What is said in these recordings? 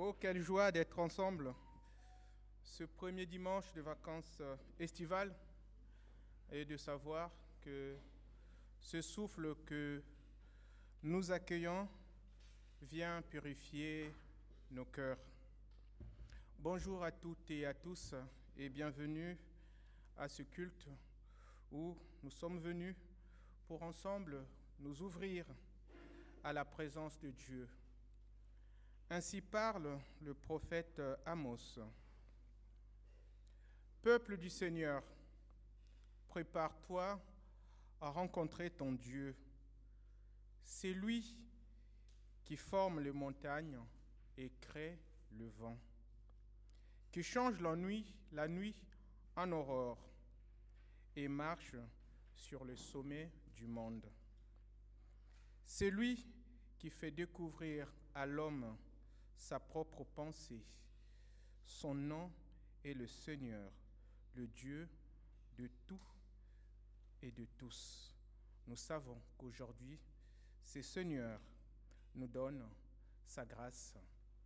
Oh, quelle joie d'être ensemble ce premier dimanche de vacances estivales et de savoir que ce souffle que nous accueillons vient purifier nos cœurs. Bonjour à toutes et à tous et bienvenue à ce culte où nous sommes venus pour ensemble nous ouvrir à la présence de Dieu. Ainsi parle le prophète Amos. Peuple du Seigneur, prépare-toi à rencontrer ton Dieu. C'est lui qui forme les montagnes et crée le vent, qui change la nuit en aurore et marche sur le sommet du monde. C'est lui qui fait découvrir à l'homme sa propre pensée. Son nom est le Seigneur, le Dieu de tout et de tous. Nous savons qu'aujourd'hui, ce Seigneur nous donne sa grâce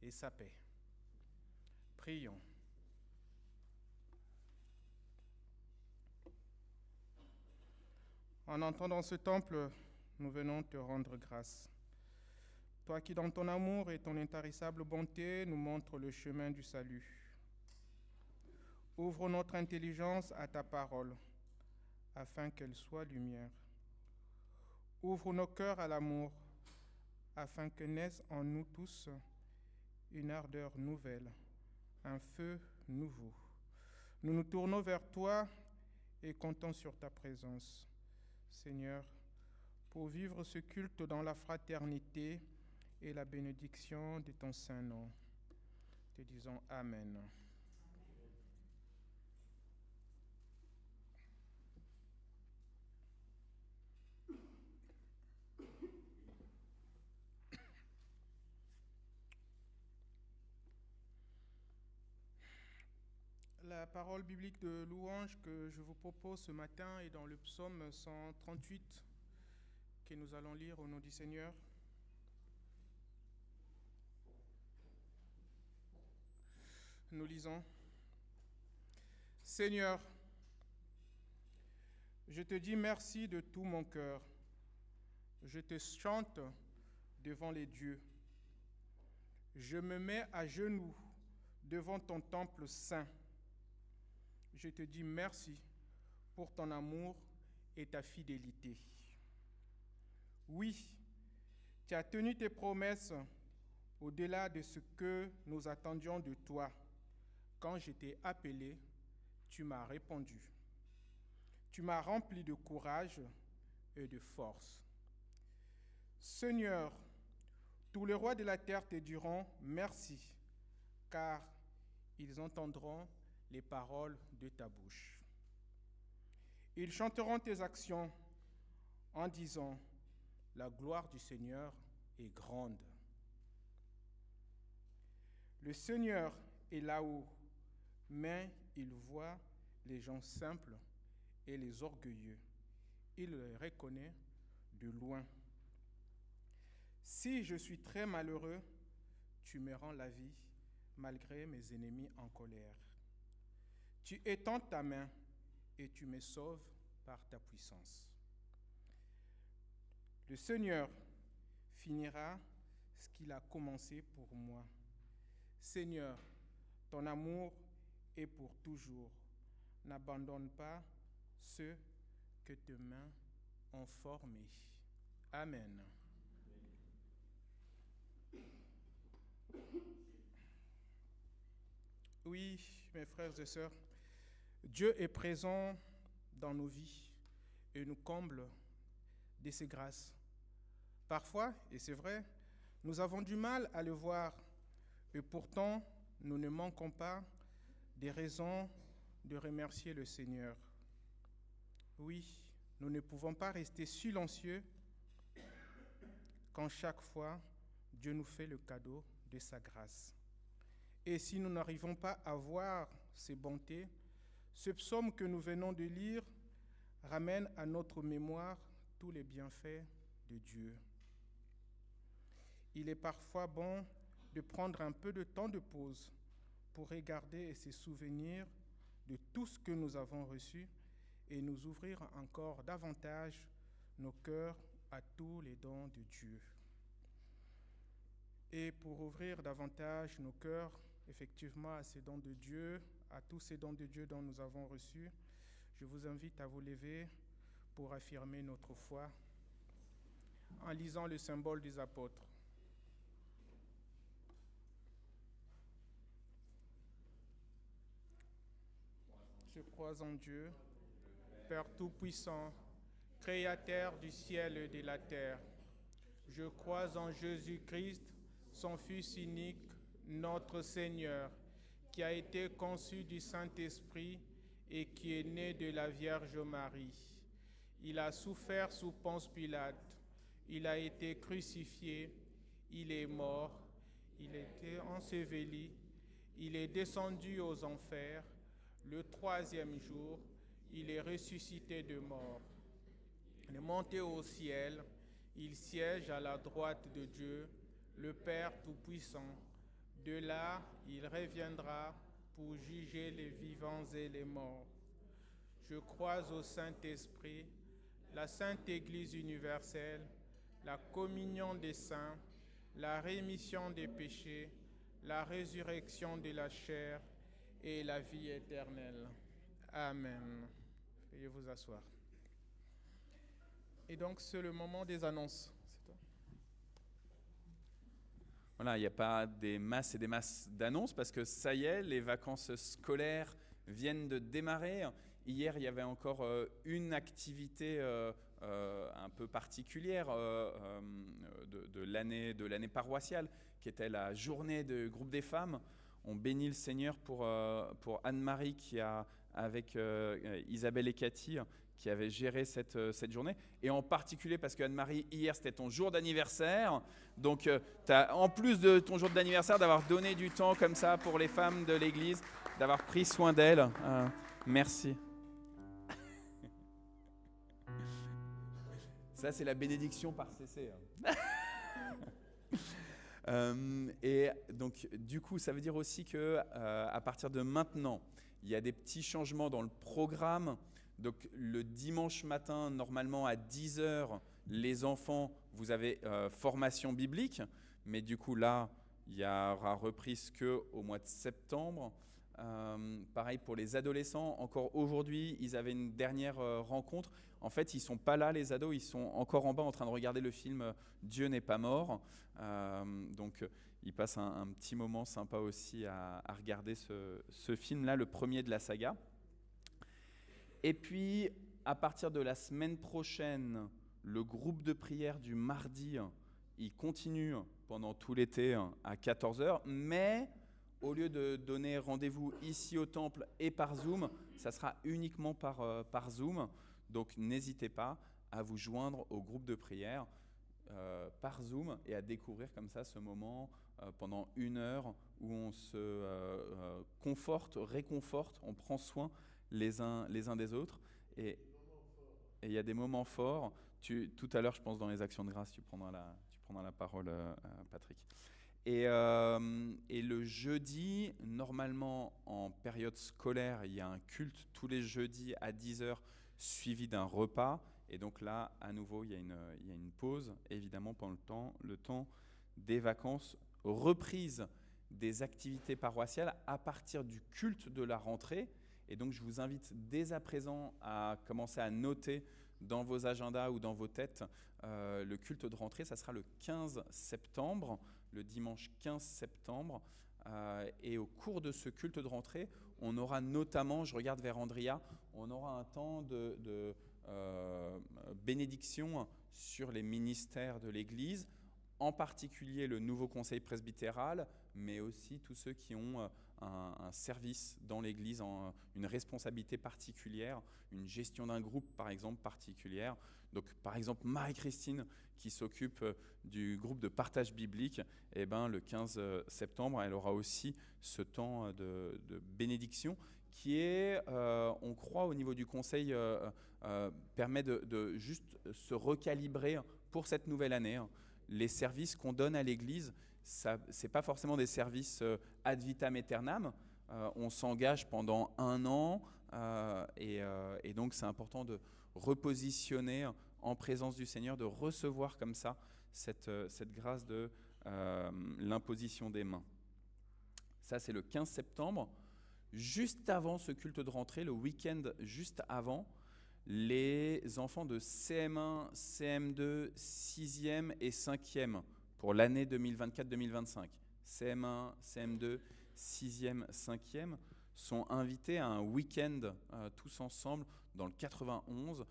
et sa paix. Prions. En entrant dans ce temple, nous venons te rendre grâce. Toi qui, dans ton amour et ton intarissable bonté, nous montres le chemin du salut. Ouvre notre intelligence à ta parole, afin qu'elle soit lumière. Ouvre nos cœurs à l'amour, afin que naisse en nous tous une ardeur nouvelle, un feu nouveau. Nous nous tournons vers toi et comptons sur ta présence. Seigneur, pour vivre ce culte dans la fraternité et la bénédiction de ton saint nom. Te disons Amen. La parole biblique de louange que je vous propose ce matin est dans le psaume 138 que nous allons lire au nom du Seigneur. Nous lisons. Seigneur, je te dis merci de tout mon cœur. Je te chante devant les dieux. Je me mets à genoux devant ton temple saint. Je te dis merci pour ton amour et ta fidélité. Oui, tu as tenu tes promesses au-delà de ce que nous attendions de toi. Quand je t'ai appelé, tu m'as répondu. Tu m'as rempli de courage et de force. Seigneur, tous les rois de la terre te diront merci, car ils entendront les paroles de ta bouche. Ils chanteront tes actions en disant « La gloire du Seigneur est grande ». Le Seigneur est là-haut, mais il voit les gens simples et les orgueilleux. Il les reconnaît de loin. Si je suis très malheureux, tu me rends la vie malgré mes ennemis en colère. Tu étends ta main et tu me sauves par ta puissance. Le Seigneur finira ce qu'il a commencé pour moi. Seigneur, ton amour est pour toujours. N'abandonne pas ceux que tes mains ont formés. Amen. Oui, mes frères et sœurs, Dieu est présent dans nos vies et nous comble de ses grâces. Parfois, et c'est vrai, nous avons du mal à le voir et pourtant, nous ne manquons pas des raisons de remercier le Seigneur. Oui, nous ne pouvons pas rester silencieux quand chaque fois Dieu nous fait le cadeau de sa grâce. Et si nous n'arrivons pas à voir ses bontés, ce psaume que nous venons de lire ramène à notre mémoire tous les bienfaits de Dieu. Il est parfois bon de prendre un peu de temps de pause pour regarder et se souvenir de tout ce que nous avons reçu et nous ouvrir encore davantage nos cœurs à tous les dons de Dieu. Et pour ouvrir davantage nos cœurs, effectivement, à ces dons de Dieu, à tous ces dons de Dieu dont nous avons reçus, je vous invite à vous lever pour affirmer notre foi en lisant le symbole des apôtres. Je crois en Dieu, Père Tout-Puissant, Créateur du ciel et de la terre. Je crois en Jésus-Christ, son Fils unique, notre Seigneur, qui a été conçu du Saint-Esprit et qui est né de la Vierge Marie. Il a souffert sous Ponce Pilate, il a été crucifié, il est mort, il a été enseveli, il est descendu aux enfers. Le troisième jour, il est ressuscité de mort. Il est monté au ciel, il siège à la droite de Dieu, le Père Tout-Puissant. De là, il reviendra pour juger les vivants et les morts. Je crois au Saint-Esprit, la Sainte Église universelle, la communion des saints, la rémission des péchés, la résurrection de la chair et la vie éternelle. Amen. Veuillez vous asseoir. Et donc, c'est le moment des annonces. C'est toi ? Voilà, il n'y a pas des masses et des masses d'annonces parce que ça y est, les vacances scolaires viennent de démarrer. Hier, il y avait encore une activité un peu particulière de l'année paroissiale, qui était la journée de groupe des femmes. On bénit le Seigneur pour Anne-Marie qui a, avec Isabelle et Cathy, qui avait géré cette journée. Et en particulier parce que Anne-Marie, hier, c'était ton jour d'anniversaire. Donc, tu as, en plus de ton jour d'anniversaire, d'avoir donné du temps comme ça pour les femmes de l'Église, d'avoir pris soin d'elles. Merci. Ça, c'est la bénédiction par CC. Et donc, du coup, ça veut dire aussi que à partir de maintenant, il y a des petits changements dans le programme. Donc, le dimanche matin, normalement à 10h, les enfants, vous avez formation biblique. Mais du coup, là, il y aura reprise qu'au mois de septembre. Pareil pour les adolescents. Encore aujourd'hui, ils avaient une dernière rencontre. En fait, ils ne sont pas là, les ados. Ils sont encore en bas en train de regarder le film « Dieu n'est pas mort ». Donc, ils passent un petit moment sympa aussi à regarder ce film-là, le premier de la saga. Et puis, à partir de la semaine prochaine, le groupe de prière du mardi, il continue pendant tout l'été à 14h. Mais au lieu de donner rendez-vous ici au temple et par Zoom, ça sera uniquement par Zoom. Donc, n'hésitez pas à vous joindre au groupe de prière par Zoom et à découvrir comme ça ce moment pendant 1 heure où on se conforte, réconforte, on prend soin les uns des autres. Et il y a des moments forts. Tout à l'heure, je pense, dans les actions de grâce, tu prendras la parole, Patrick. Et le jeudi, normalement, en période scolaire, il y a un culte tous les jeudis à 10h, suivi d'un repas. Et donc là, à nouveau, il y a une pause, évidemment, pendant le temps des vacances. Reprise des activités paroissiales à partir du culte de la rentrée. Et donc, je vous invite dès à présent à commencer à noter dans vos agendas ou dans vos têtes le culte de rentrée. Ça sera le 15 septembre, le dimanche 15 septembre. Et au cours de ce culte de rentrée, on aura notamment, je regarde vers Andrea, on aura un temps de bénédiction sur les ministères de l'Église, en particulier le nouveau conseil presbytéral, mais aussi tous ceux qui ont un service dans l'Église, une responsabilité particulière, une gestion d'un groupe, par exemple, particulière. Donc, par exemple, Marie-Christine, qui s'occupe du groupe de partage biblique, eh ben, le 15 septembre, elle aura aussi ce temps de bénédiction qui est, on croit, au niveau du conseil, permet de juste se recalibrer pour cette nouvelle année. Les services qu'on donne à l'Église, ce n'est pas forcément des services ad vitam aeternam. On s'engage pendant 1 an et donc c'est important de repositionner en présence du Seigneur, de recevoir comme ça cette grâce de l'imposition des mains. Ça, c'est le 15 septembre. Juste avant ce culte de rentrée, le week-end juste avant, les enfants de CM1, CM2, 6e et 5e pour l'année 2024-2025, CM1, CM2, 6e, 5e, sont invités à un week-end tous ensemble dans le 91,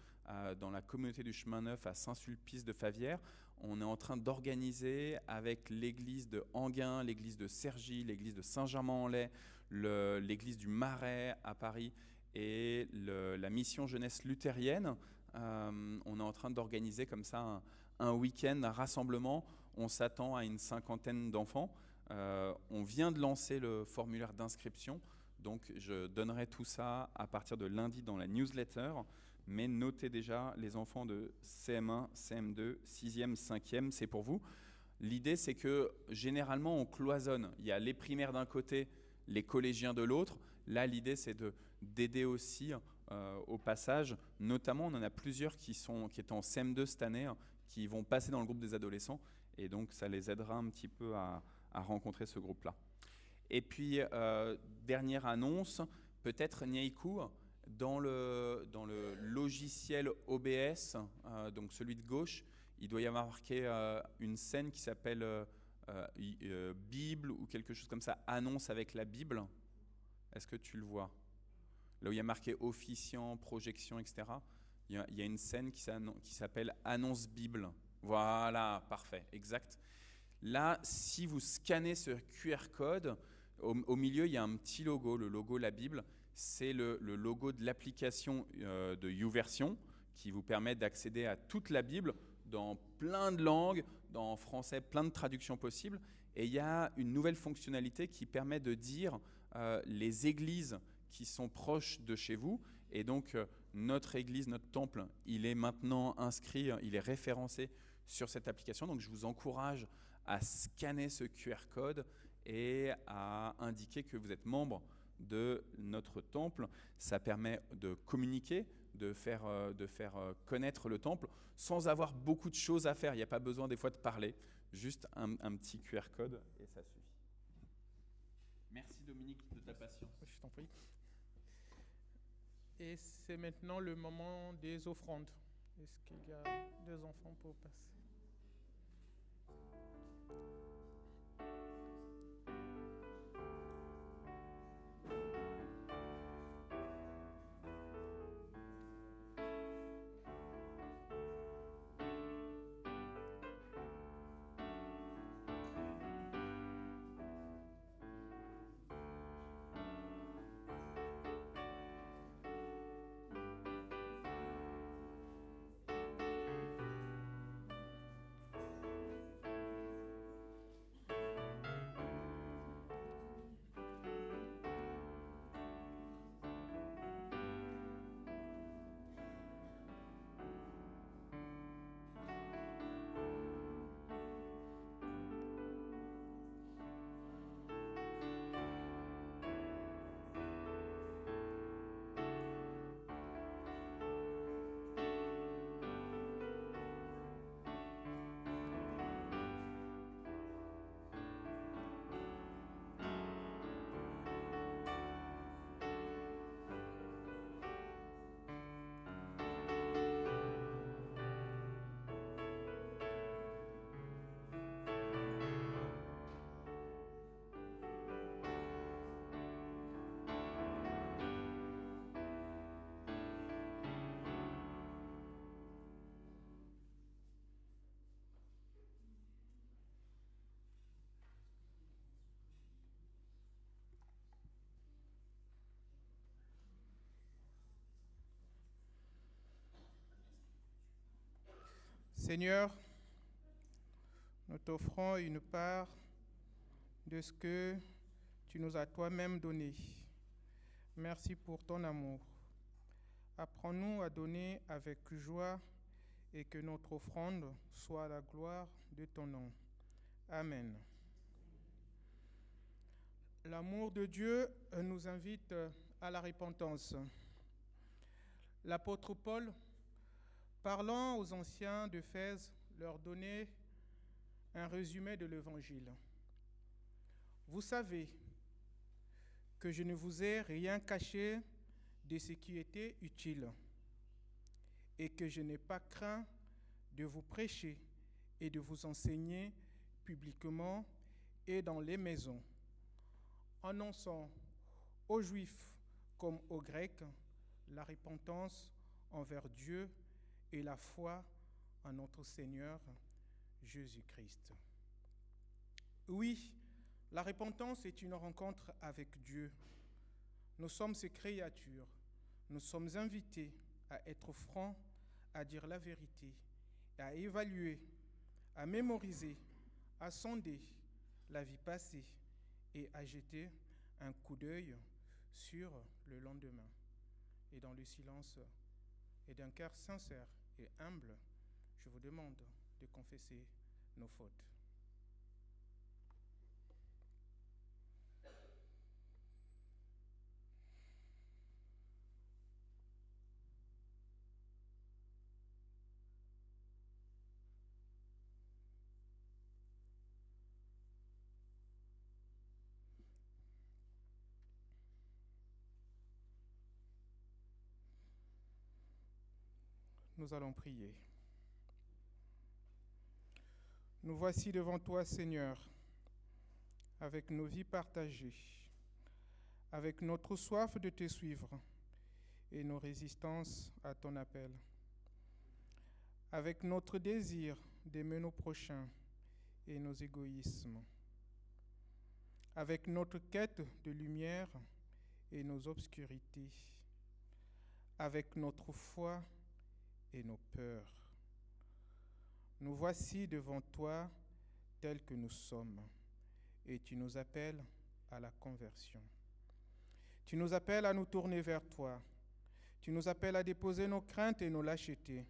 dans la communauté du Chemin Neuf à Saint-Sulpice de Favières. On est en train d'organiser avec l'église de Enghien, l'église de Cergy, l'église de Saint-Germain-en-Laye, l'église du Marais à Paris et la mission jeunesse luthérienne. On est en train d'organiser comme ça un week-end, un rassemblement. On s'attend à une 50aine d'enfants. On vient de lancer le formulaire d'inscription, donc je donnerai tout ça à partir de lundi dans la newsletter. Mais notez déjà les enfants de CM1, CM2, 6e, 5e, c'est pour vous. L'idée, c'est que généralement, on cloisonne. Il y a les primaires d'un côté, les collégiens de l'autre. Là, l'idée, c'est d'aider aussi au passage. Notamment, on en a plusieurs qui étaient en CM2 cette année, qui vont passer dans le groupe des adolescents. Et donc, ça les aidera un petit peu à rencontrer ce groupe-là. Et puis, dernière annonce, peut-être Niaikou, dans le logiciel OBS, donc celui de gauche, il doit y avoir marqué une scène qui s'appelle Bible ou quelque chose comme ça, annonce avec la Bible. Est-ce que tu le vois? Là où il y a marqué officiant, projection, etc. Il y a une scène qui s'appelle annonce Bible. Voilà, parfait, exact. Là, si vous scannez ce QR code, au milieu, il y a un petit logo, le logo La Bible. C'est le logo de l'application de YouVersion qui vous permet d'accéder à toute la Bible dans plein de langues, dans français, plein de traductions possibles. Et il y a une nouvelle fonctionnalité qui permet de dire les églises qui sont proches de chez vous. Et donc, notre église, notre temple, il est maintenant inscrit, il est référencé sur cette application. Donc, je vous encourage à scanner ce QR code et à indiquer que vous êtes membre de notre temple. Ça permet de communiquer, de faire connaître le temple sans avoir beaucoup de choses à faire. Il n'y a pas besoin des fois de parler, juste un petit QR code et ça suffit. Merci Dominique de ta patience. Je t'en prie. Et c'est maintenant le moment des offrandes. Est-ce qu'il y a 2 enfants pour passer? Seigneur, nous t'offrons une part de ce que tu nous as toi-même donné. Merci pour ton amour. Apprends-nous à donner avec joie et que notre offrande soit la gloire de ton nom. Amen. L'amour de Dieu nous invite à la repentance. L'apôtre Paul, parlant aux anciens d'Éphèse, leur donnait un résumé de l'Évangile. Vous savez que je ne vous ai rien caché de ce qui était utile et que je n'ai pas craint de vous prêcher et de vous enseigner publiquement et dans les maisons, annonçant aux Juifs comme aux Grecs la repentance envers Dieu et la foi en notre Seigneur Jésus-Christ. Oui, la repentance est une rencontre avec Dieu. Nous sommes ses créatures. Nous sommes invités à être francs, à dire la vérité, à évaluer, à mémoriser, à sonder la vie passée et à jeter un coup d'œil sur le lendemain. Et dans le silence et d'un cœur sincère et humble, je vous demande de confesser nos fautes. Nous allons prier. Nous voici devant toi, Seigneur, avec nos vies partagées, avec notre soif de te suivre et nos résistances à ton appel, avec notre désir d'aimer nos prochains et nos égoïsmes, avec notre quête de lumière et nos obscurités, avec notre foi et nos peurs. Nous voici devant toi tels que nous sommes, et tu nous appelles à la conversion. Tu nous appelles à nous tourner vers toi. Tu nous appelles à déposer nos craintes et nos lâchetés.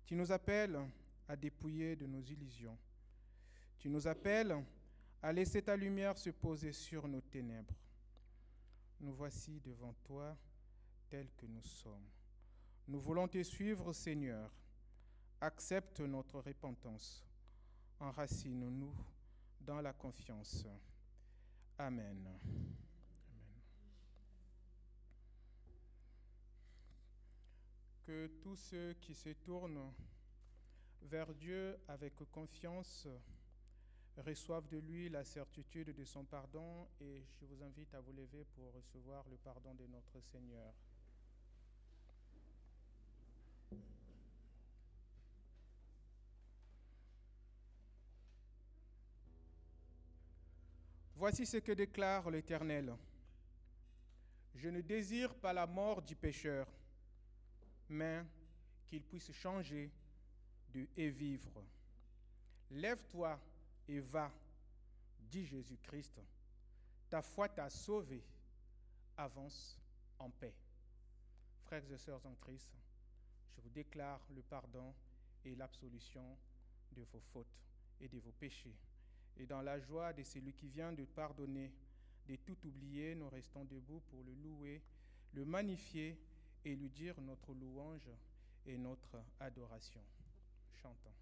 Tu nous appelles à dépouiller de nos illusions. Tu nous appelles à laisser ta lumière se poser sur nos ténèbres. Nous voici devant toi tels que nous sommes. Nous voulons te suivre, Seigneur. Accepte notre repentance. Enracine-nous dans la confiance. Amen. Amen. Que tous ceux qui se tournent vers Dieu avec confiance reçoivent de lui la certitude de son pardon, et je vous invite à vous lever pour recevoir le pardon de notre Seigneur. Voici ce que déclare l'Éternel. Je ne désire pas la mort du pécheur, mais qu'il puisse changer et vivre. Lève-toi et va, dit Jésus-Christ. Ta foi t'a sauvé. Avance en paix. Frères et sœurs en Christ, je vous déclare le pardon et l'absolution de vos fautes et de vos péchés. Et dans la joie de celui qui vient de pardonner, de tout oublier, nous restons debout pour le louer, le magnifier et lui dire notre louange et notre adoration. Chantons.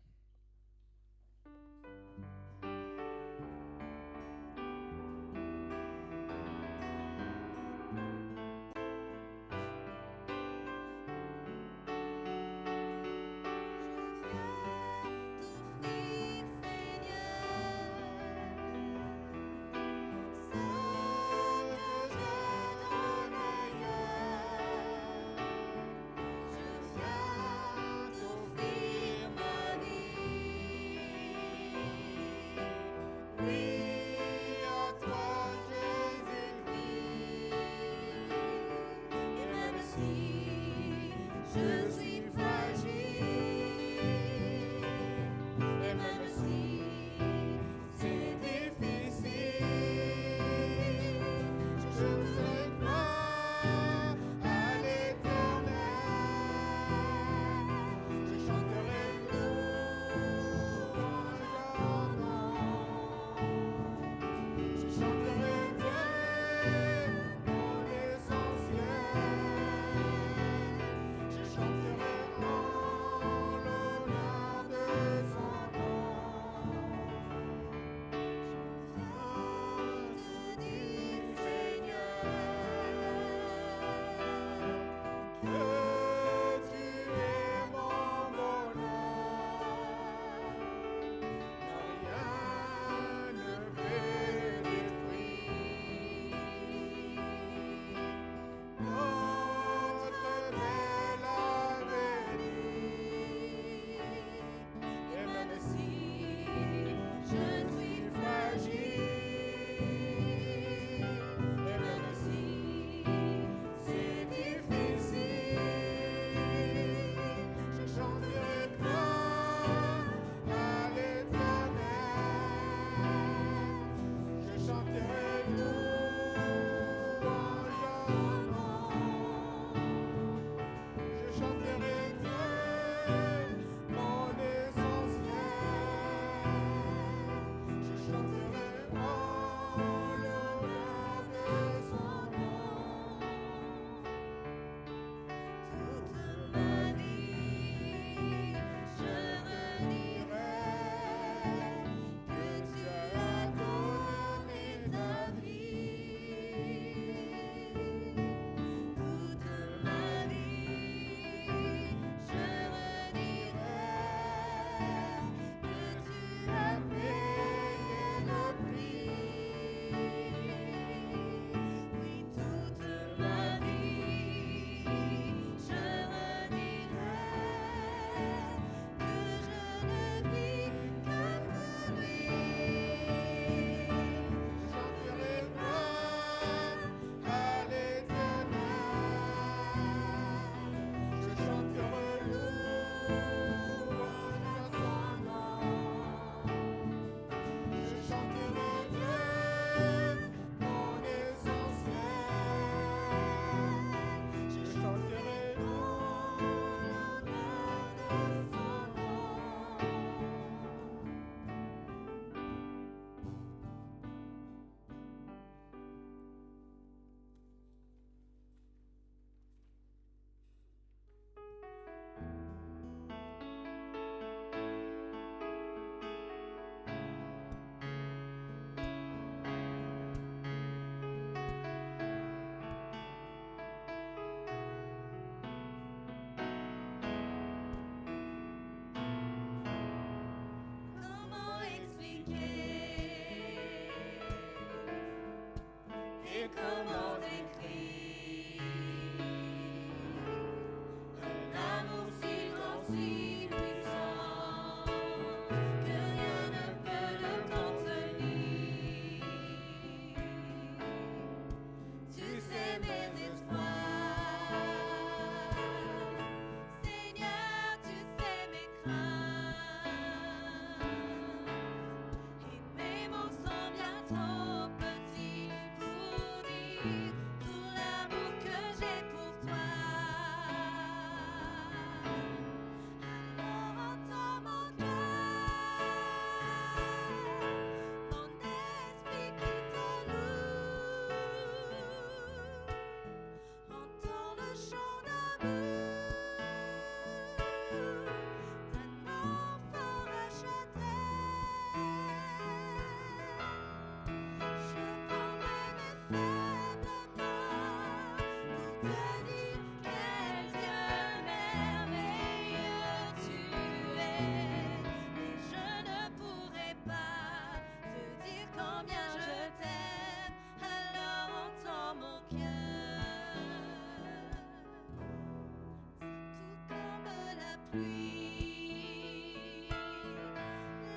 pluie,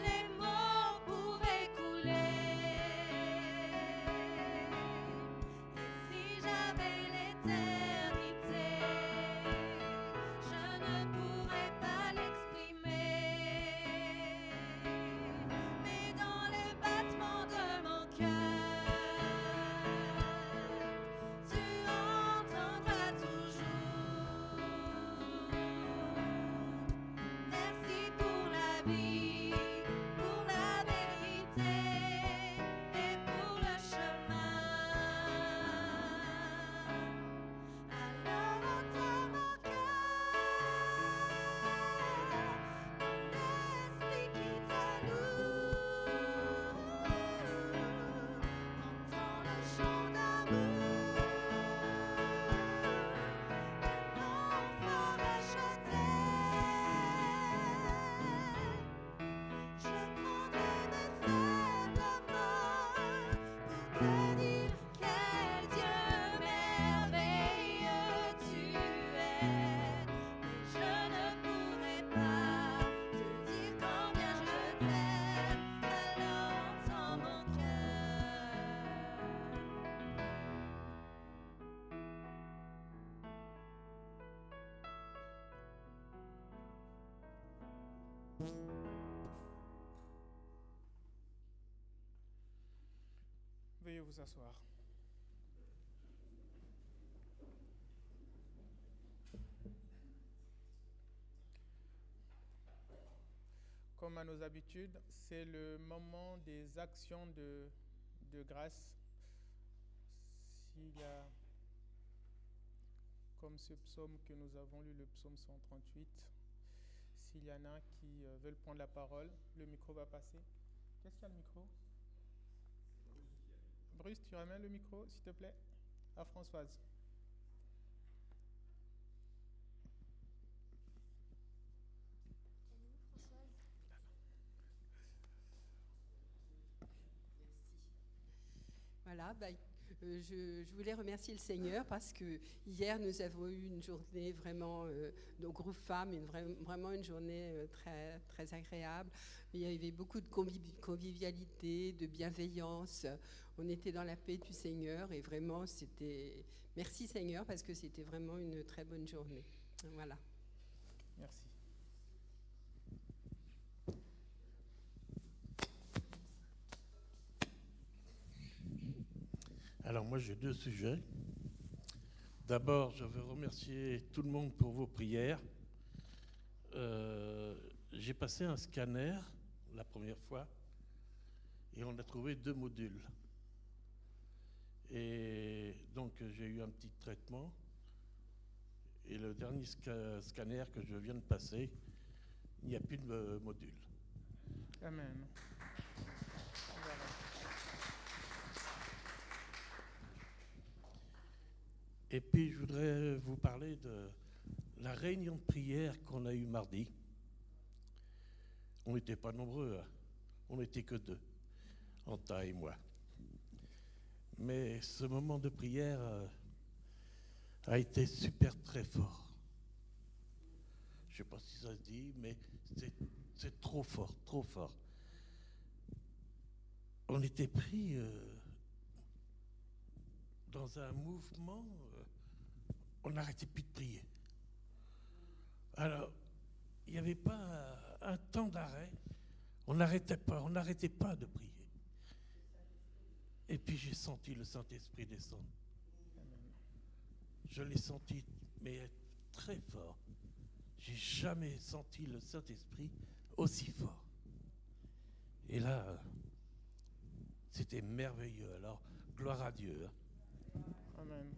les mots pourraient couler. Et si j'avais l'éternité, je ne pourrais pas l'exprimer. Mais dans le battement de mon cœur, tu entendras toujours. Merci pour la vie, pour la vérité et pour le chemin. Alors entends mon cœur, mon esprit qui t'alloue. Entends le chant d'amour d'un enfant racheté. Je prendrai mes faibles mains pour te dire quel Dieu merveilleux tu es. Mais je ne pourrai pas te dire combien je t'aime. Alors entends mon cœur. Veuillez vous asseoir. Comme à nos habitudes, c'est le moment des actions de grâce. S'il y a, comme ce psaume que nous avons lu, le psaume 138, s'il y en a qui veulent prendre la parole, le micro va passer. Qu'est-ce qu'il y a le micro? Bruce, tu ramènes le micro, s'il te plaît, à Françoise. Voilà, je voulais remercier le Seigneur parce que hier nous avons eu une journée vraiment, nos groupes femmes, vraiment une journée très, très agréable. Il y avait beaucoup de convivialité, de bienveillance. On était dans la paix du Seigneur et vraiment c'était... Merci Seigneur parce que c'était vraiment une très bonne journée. Voilà. Merci. Alors moi j'ai deux sujets. D'abord, je veux remercier tout le monde pour vos prières. J'ai passé un scanner la première fois et on a trouvé 2 modules. Et donc j'ai eu un petit traitement. Et le dernier scanner que je viens de passer, il n'y a plus de module. Amen. Voilà. Et puis, je voudrais vous parler de la réunion de prière qu'on a eue mardi. On n'était pas nombreux, hein. On n'était que 2, Anta et moi. Mais ce moment de prière a été super très fort. Je ne sais pas si ça se dit, mais c'est trop fort, trop fort. On était pris dans un mouvement, on n'arrêtait plus de prier. Alors, il n'y avait pas un temps d'arrêt, on n'arrêtait pas de prier. Et puis j'ai senti le Saint-Esprit descendre. Je l'ai senti, mais très fort. J'ai jamais senti le Saint-Esprit aussi fort. Et là, c'était merveilleux. Alors, gloire à Dieu. Amen.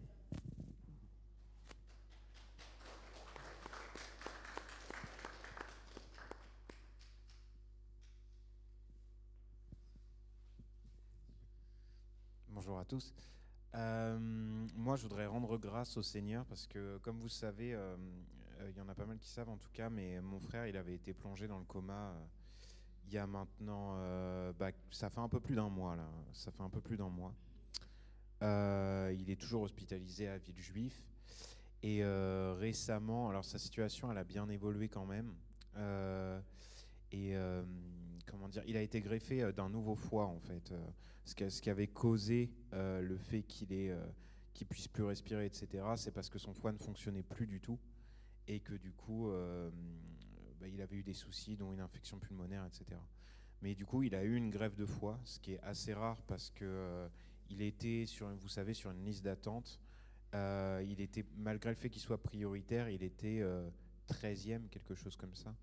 Bonjour à tous. Moi, je voudrais rendre grâce au Seigneur parce que, comme vous savez, il y en a pas mal qui savent en tout cas, mais mon frère, il avait été plongé dans le coma il y a maintenant, ça fait un peu plus d'un mois là. Ça fait un peu plus d'un mois. Il est toujours hospitalisé à Villejuif Et récemment, alors sa situation, elle a bien évolué quand même. Et comment dire, il a été greffé d'un nouveau foie en fait. Ce qui avait causé le fait qu'il puisse plus respirer, etc. C'est parce que son foie ne fonctionnait plus du tout et que du coup, il avait eu des soucis, dont une infection pulmonaire, etc. Mais du coup, il a eu une greffe de foie, ce qui est assez rare parce que il était vous savez, sur une liste d'attente. Il était, malgré le fait qu'il soit prioritaire, il était 13e, quelque chose comme ça.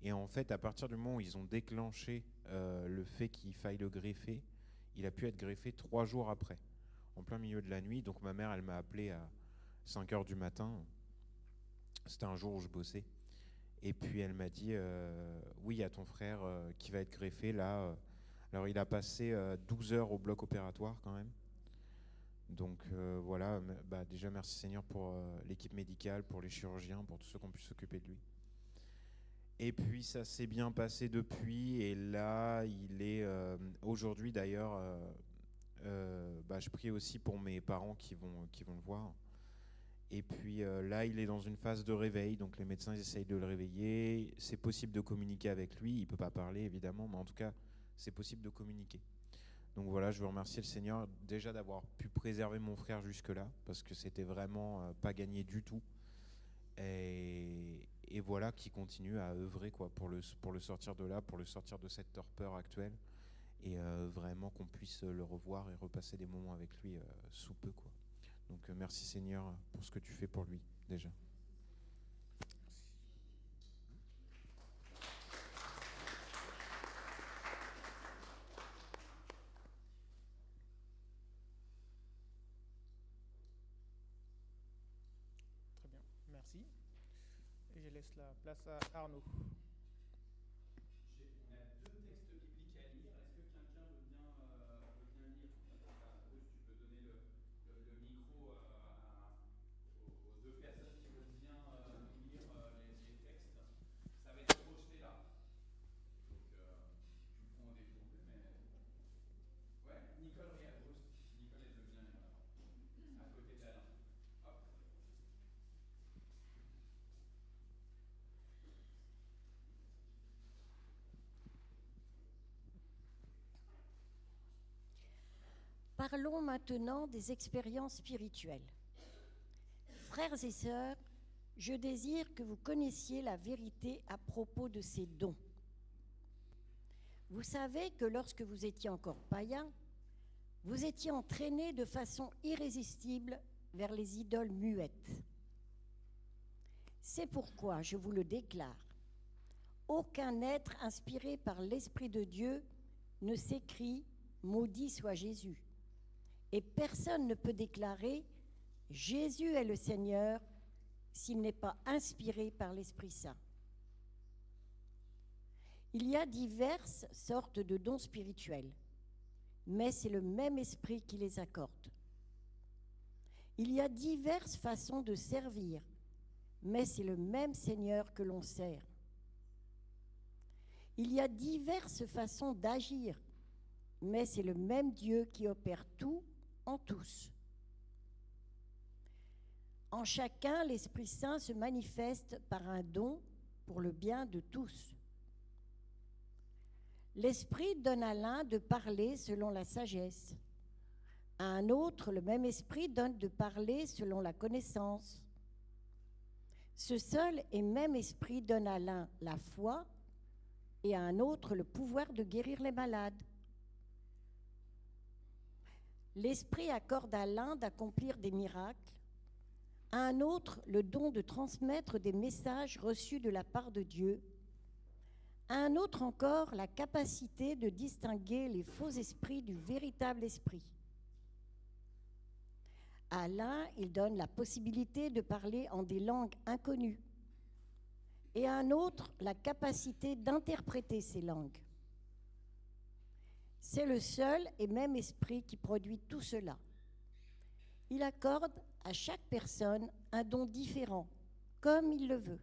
Et en fait, à partir du moment où ils ont déclenché le fait qu'il faille le greffer, il a pu être greffé 3 jours après, en plein milieu de la nuit. Donc ma mère, elle m'a appelé à 5 heures du matin. C'était un jour où je bossais. Et puis elle m'a dit, oui, il y a ton frère qui va être greffé là. Alors il a passé 12 heures au bloc opératoire quand même. Donc voilà, déjà merci Seigneur pour l'équipe médicale, pour les chirurgiens, pour tous ceux qui ont pu s'occuper de lui. Et puis ça s'est bien passé depuis, et là il est aujourd'hui d'ailleurs, je prie aussi pour mes parents qui vont le voir. Et puis là il est dans une phase de réveil, donc les médecins essayent de le réveiller. C'est possible de communiquer avec lui, il ne peut pas parler évidemment, mais en tout cas c'est possible de communiquer. Donc voilà, je veux remercier le Seigneur déjà d'avoir pu préserver mon frère jusque-là, parce que c'était vraiment pas gagné du tout. Et voilà, qui continue à œuvrer quoi, pour le sortir de là, pour le sortir de cette torpeur actuelle, et vraiment qu'on puisse le revoir et repasser des moments avec lui sous peu, quoi. Donc merci Seigneur pour ce que tu fais pour lui déjà. Très bien, merci. Et je laisse la place à Arnaud. On a 2 textes bibliques à lire. Est-ce que quelqu'un veut bien lire? Bruce, tu peux donner le micro aux 2 personnes qui veulent bien lire les textes. Ça va être projeté là. Donc tu le prends au dépourvu, mais... Ouais, Nicole, regarde, Bruce. Nicole, elle veut bien lire là. À côté d'Alain. Hop. Parlons maintenant des expériences spirituelles. Frères et sœurs, je désire que vous connaissiez la vérité à propos de ces dons. Vous savez que lorsque vous étiez encore païens, vous étiez entraînés de façon irrésistible vers les idoles muettes. C'est pourquoi je vous le déclare, aucun être inspiré par l'Esprit de Dieu ne s'écrie « Maudit soit Jésus ». Et personne ne peut déclarer « Jésus est le Seigneur » s'il n'est pas inspiré par l'Esprit Saint. Il y a diverses sortes de dons spirituels, mais c'est le même Esprit qui les accorde. Il y a diverses façons de servir, mais c'est le même Seigneur que l'on sert. Il y a diverses façons d'agir, mais c'est le même Dieu qui opère tout en tous. En chacun, l'Esprit Saint se manifeste par un don pour le bien de tous. L'Esprit donne à l'un de parler selon la sagesse. À un autre, le même Esprit donne de parler selon la connaissance. Ce seul et même Esprit donne à l'un la foi et à un autre le pouvoir de guérir les malades. L'Esprit accorde à l'un d'accomplir des miracles, à un autre le don de transmettre des messages reçus de la part de Dieu, à un autre encore la capacité de distinguer les faux esprits du véritable esprit. À l'un, il donne la possibilité de parler en des langues inconnues, et à un autre la capacité d'interpréter ces langues. C'est le seul et même esprit qui produit tout cela. Il accorde à chaque personne un don différent, comme il le veut.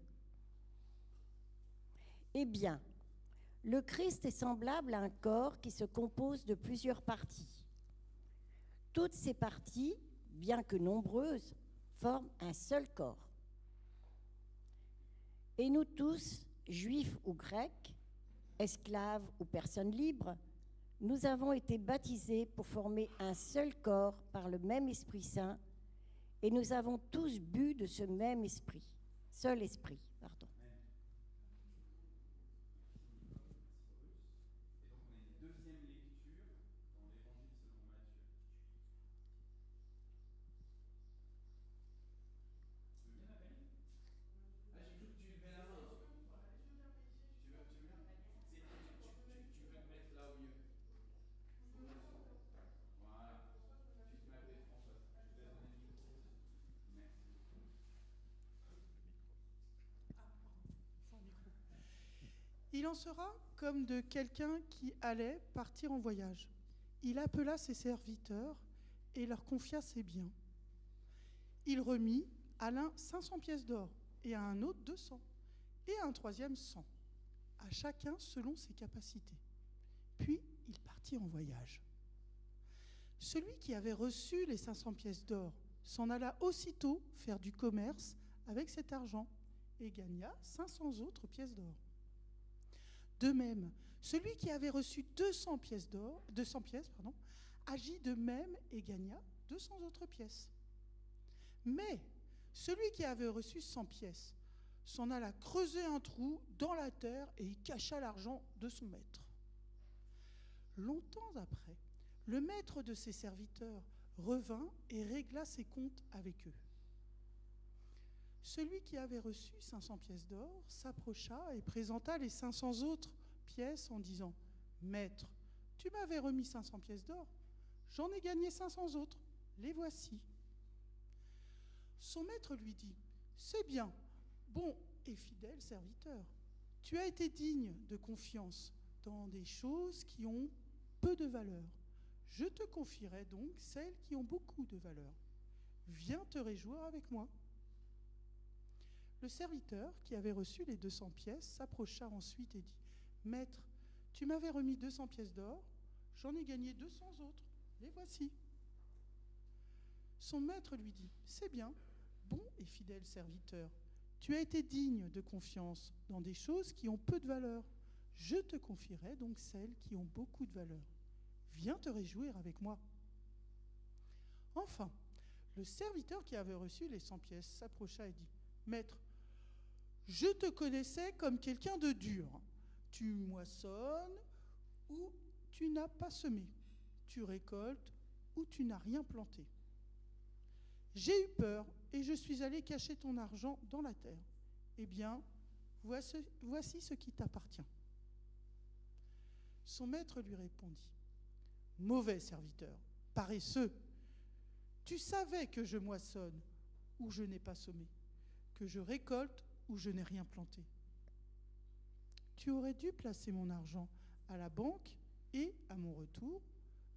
Eh bien, le Christ est semblable à un corps qui se compose de plusieurs parties. Toutes ces parties, bien que nombreuses, forment un seul corps. Et nous tous, juifs ou grecs, esclaves ou personnes libres, nous avons été baptisés pour former un seul corps par le même Esprit Saint, et nous avons tous bu de ce même esprit, seul esprit, pardon. Il en sera comme de quelqu'un qui allait partir en voyage. Il appela ses serviteurs et leur confia ses biens. Il remit à l'un 500 pièces d'or, et à un autre 200, et à un troisième 100, à chacun selon ses capacités. Puis il partit en voyage. Celui qui avait reçu les 500 pièces d'or s'en alla aussitôt faire du commerce avec cet argent et gagna 500 autres pièces d'or. De même, celui qui avait reçu 200 pièces, agit de même et gagna 200 autres pièces. Mais celui qui avait reçu 100 pièces s'en alla creuser un trou dans la terre et y cacha l'argent de son maître. Longtemps après, le maître de ses serviteurs revint et régla ses comptes avec eux. Celui qui avait reçu 500 pièces d'or s'approcha et présenta les 500 autres pièces en disant « Maître, tu m'avais remis 500 pièces d'or, j'en ai gagné 500 autres, les voici. » Son maître lui dit « C'est bien, bon et fidèle serviteur, tu as été digne de confiance dans des choses qui ont peu de valeur. Je te confierai donc celles qui ont beaucoup de valeur. Viens te réjouir avec moi. » Le serviteur qui avait reçu les 200 pièces s'approcha ensuite et dit « Maître, tu m'avais remis 200 pièces d'or, j'en ai gagné 200 autres, les voici. » Son maître lui dit « C'est bien, bon et fidèle serviteur, tu as été digne de confiance dans des choses qui ont peu de valeur. Je te confierai donc celles qui ont beaucoup de valeur. Viens te réjouir avec moi. » Enfin, le serviteur qui avait reçu les 100 pièces s'approcha et dit « Maître, je te connaissais comme quelqu'un de dur. Tu moissonnes ou tu n'as pas semé. Tu récoltes ou tu n'as rien planté. J'ai eu peur et je suis allé cacher ton argent dans la terre. Eh bien, voici ce qui t'appartient. » Son maître lui répondit « Mauvais serviteur, paresseux, tu savais que je moissonne ou je n'ai pas semé, que je récolte ou je n'ai rien planté. Tu aurais dû placer mon argent à la banque et, à mon retour,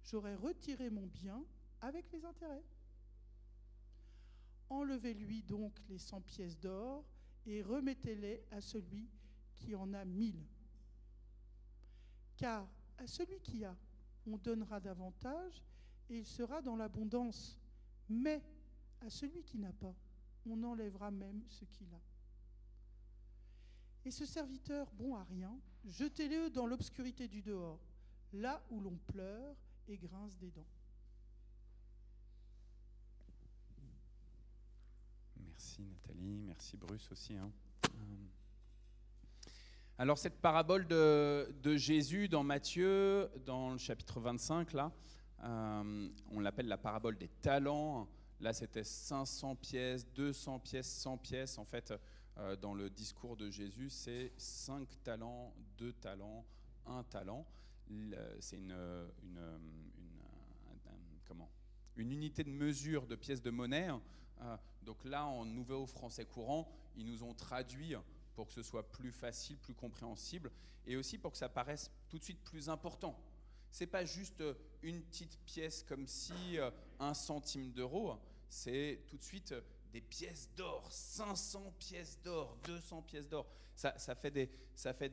j'aurais retiré mon bien avec les intérêts. Enlevez-lui donc les 100 pièces d'or et remettez-les à celui qui en a 1000. Car à celui qui a, on donnera davantage et il sera dans l'abondance. Mais à celui qui n'a pas, on enlèvera même ce qu'il a. Et ce serviteur bon à rien, jetez-le dans l'obscurité du dehors, là où l'on pleure et grince des dents. » Merci Nathalie, merci Bruce aussi. Alors cette parabole de Jésus dans Matthieu, dans le chapitre 25, là, on l'appelle la parabole des talents. Là, c'était 500 pièces, 200 pièces, 100 pièces. En fait, dans le discours de Jésus, c'est 5 talents, 2 talents, 1 talent. C'est une unité de mesure de pièces de monnaie. Donc là, en nouveau français courant, ils nous ont traduit pour que ce soit plus facile, plus compréhensible, et aussi pour que ça paraisse tout de suite plus important. C'est pas juste une petite pièce comme si 1 centime d'euro, c'est tout de suite des pièces d'or, 500 pièces d'or, 200 pièces d'or. Ça fait des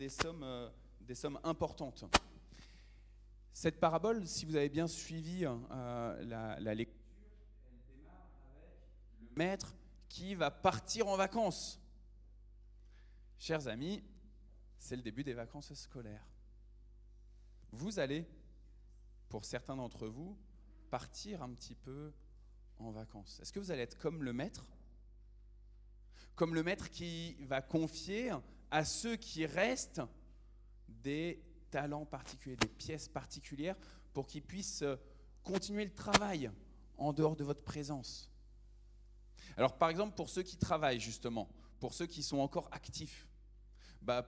sommes importantes. Cette parabole, si vous avez bien suivi la lecture, elle démarre avec le maître qui va partir en vacances. Chers amis, c'est le début des vacances scolaires. Vous allez, pour certains d'entre vous, partir un petit peu en vacances. Est-ce que vous allez être comme le maître? Comme le maître qui va confier à ceux qui restent des talents particuliers, des pièces particulières pour qu'ils puissent continuer le travail en dehors de votre présence. Alors par exemple, pour ceux qui travaillent justement, pour ceux qui sont encore actifs,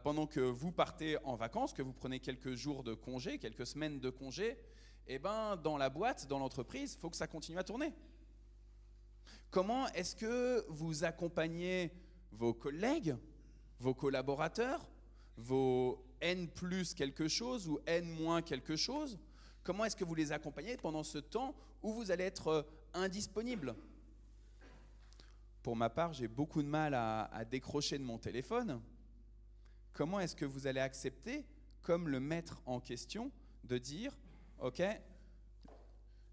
pendant que vous partez en vacances, que vous prenez quelques jours de congé, quelques semaines de congé, dans la boîte, dans l'entreprise, il faut que ça continue à tourner. Comment est-ce que vous accompagnez vos collègues, vos collaborateurs, vos N plus quelque chose ou N moins quelque chose? Comment est-ce que vous les accompagnez pendant ce temps où vous allez être indisponible? Pour ma part, j'ai beaucoup de mal à décrocher de mon téléphone. Comment est-ce que vous allez accepter, comme le maître en question, de dire « Ok,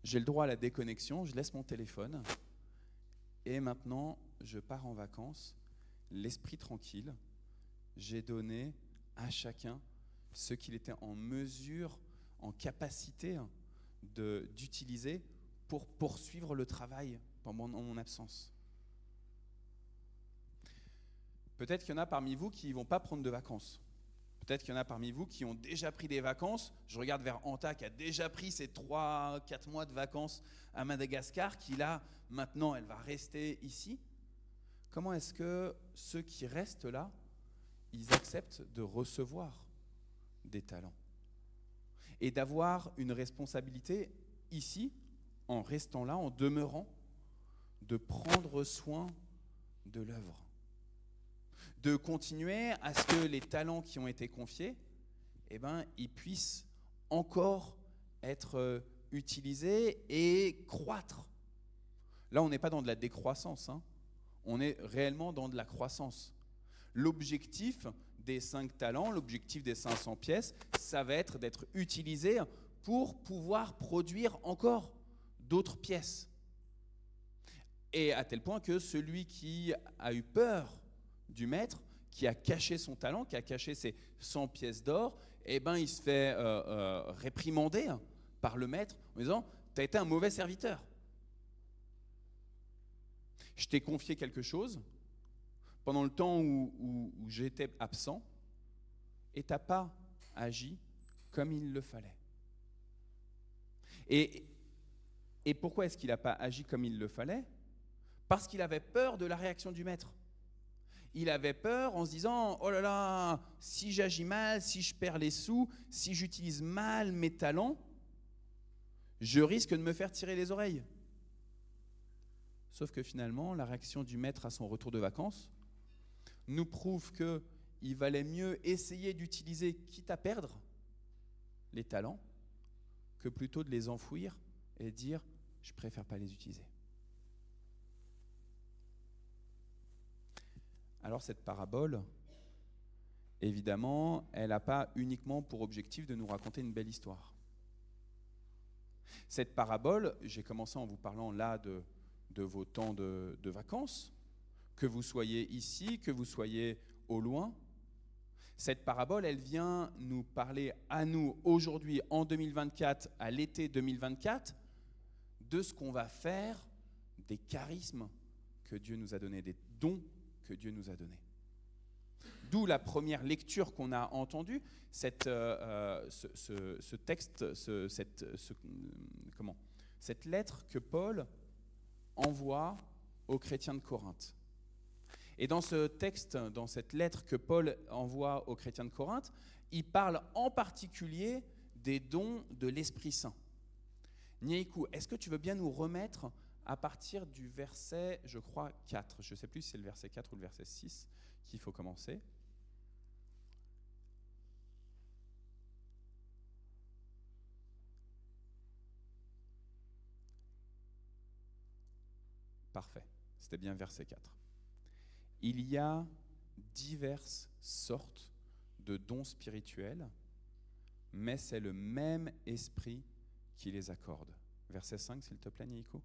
j'ai le droit à la déconnexion, je laisse mon téléphone et maintenant je pars en vacances, l'esprit tranquille, j'ai donné à chacun ce qu'il était en mesure, en capacité d'utiliser pour poursuivre le travail pendant mon absence. » Peut-être qu'il y en a parmi vous qui ne vont pas prendre de vacances. Peut-être qu'il y en a parmi vous qui ont déjà pris des vacances. Je regarde vers Anta qui a déjà pris ses 3-4 mois de vacances à Madagascar, qui là, maintenant, elle va rester ici. Comment est-ce que ceux qui restent là, ils acceptent de recevoir des talents et d'avoir une responsabilité ici, en restant là, en demeurant, de prendre soin de l'œuvre, de continuer à ce que les talents qui ont été confiés, ils puissent encore être utilisés et croître. Là, on n'est pas dans de la décroissance, on est réellement dans de la croissance. L'objectif des 5 talents, l'objectif des 500 pièces, ça va être d'être utilisé pour pouvoir produire encore d'autres pièces. Et à tel point que celui qui a eu peur du maître, qui a caché son talent, qui a caché ses 100 pièces d'or, il se fait réprimander par le maître en disant « Tu as été un mauvais serviteur. Je t'ai confié quelque chose pendant le temps où j'étais absent et tu n'as pas agi comme il le fallait. » Et pourquoi est-ce qu'il n'a pas agi comme il le fallait? Parce qu'il avait peur de la réaction du maître. Il avait peur en se disant « Oh là là, si j'agis mal, si je perds les sous, si j'utilise mal mes talents, je risque de me faire tirer les oreilles. » Sauf que finalement, la réaction du maître à son retour de vacances nous prouve qu'il valait mieux essayer d'utiliser, quitte à perdre, les talents, que plutôt de les enfouir et dire « Je préfère pas les utiliser. » Alors cette parabole, évidemment, elle n'a pas uniquement pour objectif de nous raconter une belle histoire. Cette parabole, j'ai commencé en vous parlant là de vos temps de vacances, que vous soyez ici, que vous soyez au loin. Cette parabole, elle vient nous parler à nous aujourd'hui, en 2024, à l'été 2024, de ce qu'on va faire, des charismes que Dieu nous a donnés, des dons que Dieu nous a donnés. D'où la première lecture qu'on a entendue, cette lettre que Paul envoie aux chrétiens de Corinthe. Et dans ce texte, dans cette lettre que Paul envoie aux chrétiens de Corinthe, il parle en particulier des dons de l'Esprit Saint. Niaikou, est-ce que tu veux bien nous remettre à partir du verset, je crois, 4. Je ne sais plus si c'est le verset 4 ou le verset 6 qu'il faut commencer. Parfait, c'était bien verset 4. Il y a diverses sortes de dons spirituels, mais c'est le même esprit qui les accorde. Verset 5, s'il te plaît, Nico.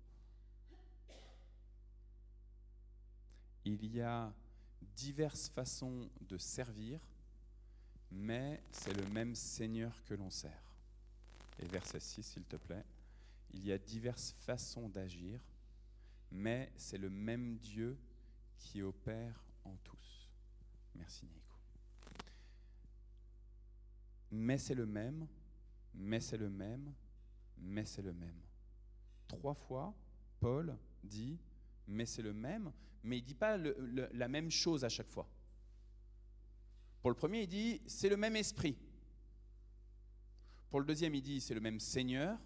il y a diverses façons de servir, mais c'est le même Seigneur que l'on sert. Et verset 6, s'il te plaît. Il y a diverses façons d'agir, mais c'est le même Dieu qui opère en tous. Merci Nico. Mais c'est le même, mais c'est le même, mais c'est le même. 3 fois, Paul dit « mais c'est le même », mais il ne dit pas la même chose à chaque fois. Pour le premier, il dit « c'est le même esprit ». Pour le deuxième, il dit « c'est le même Seigneur ».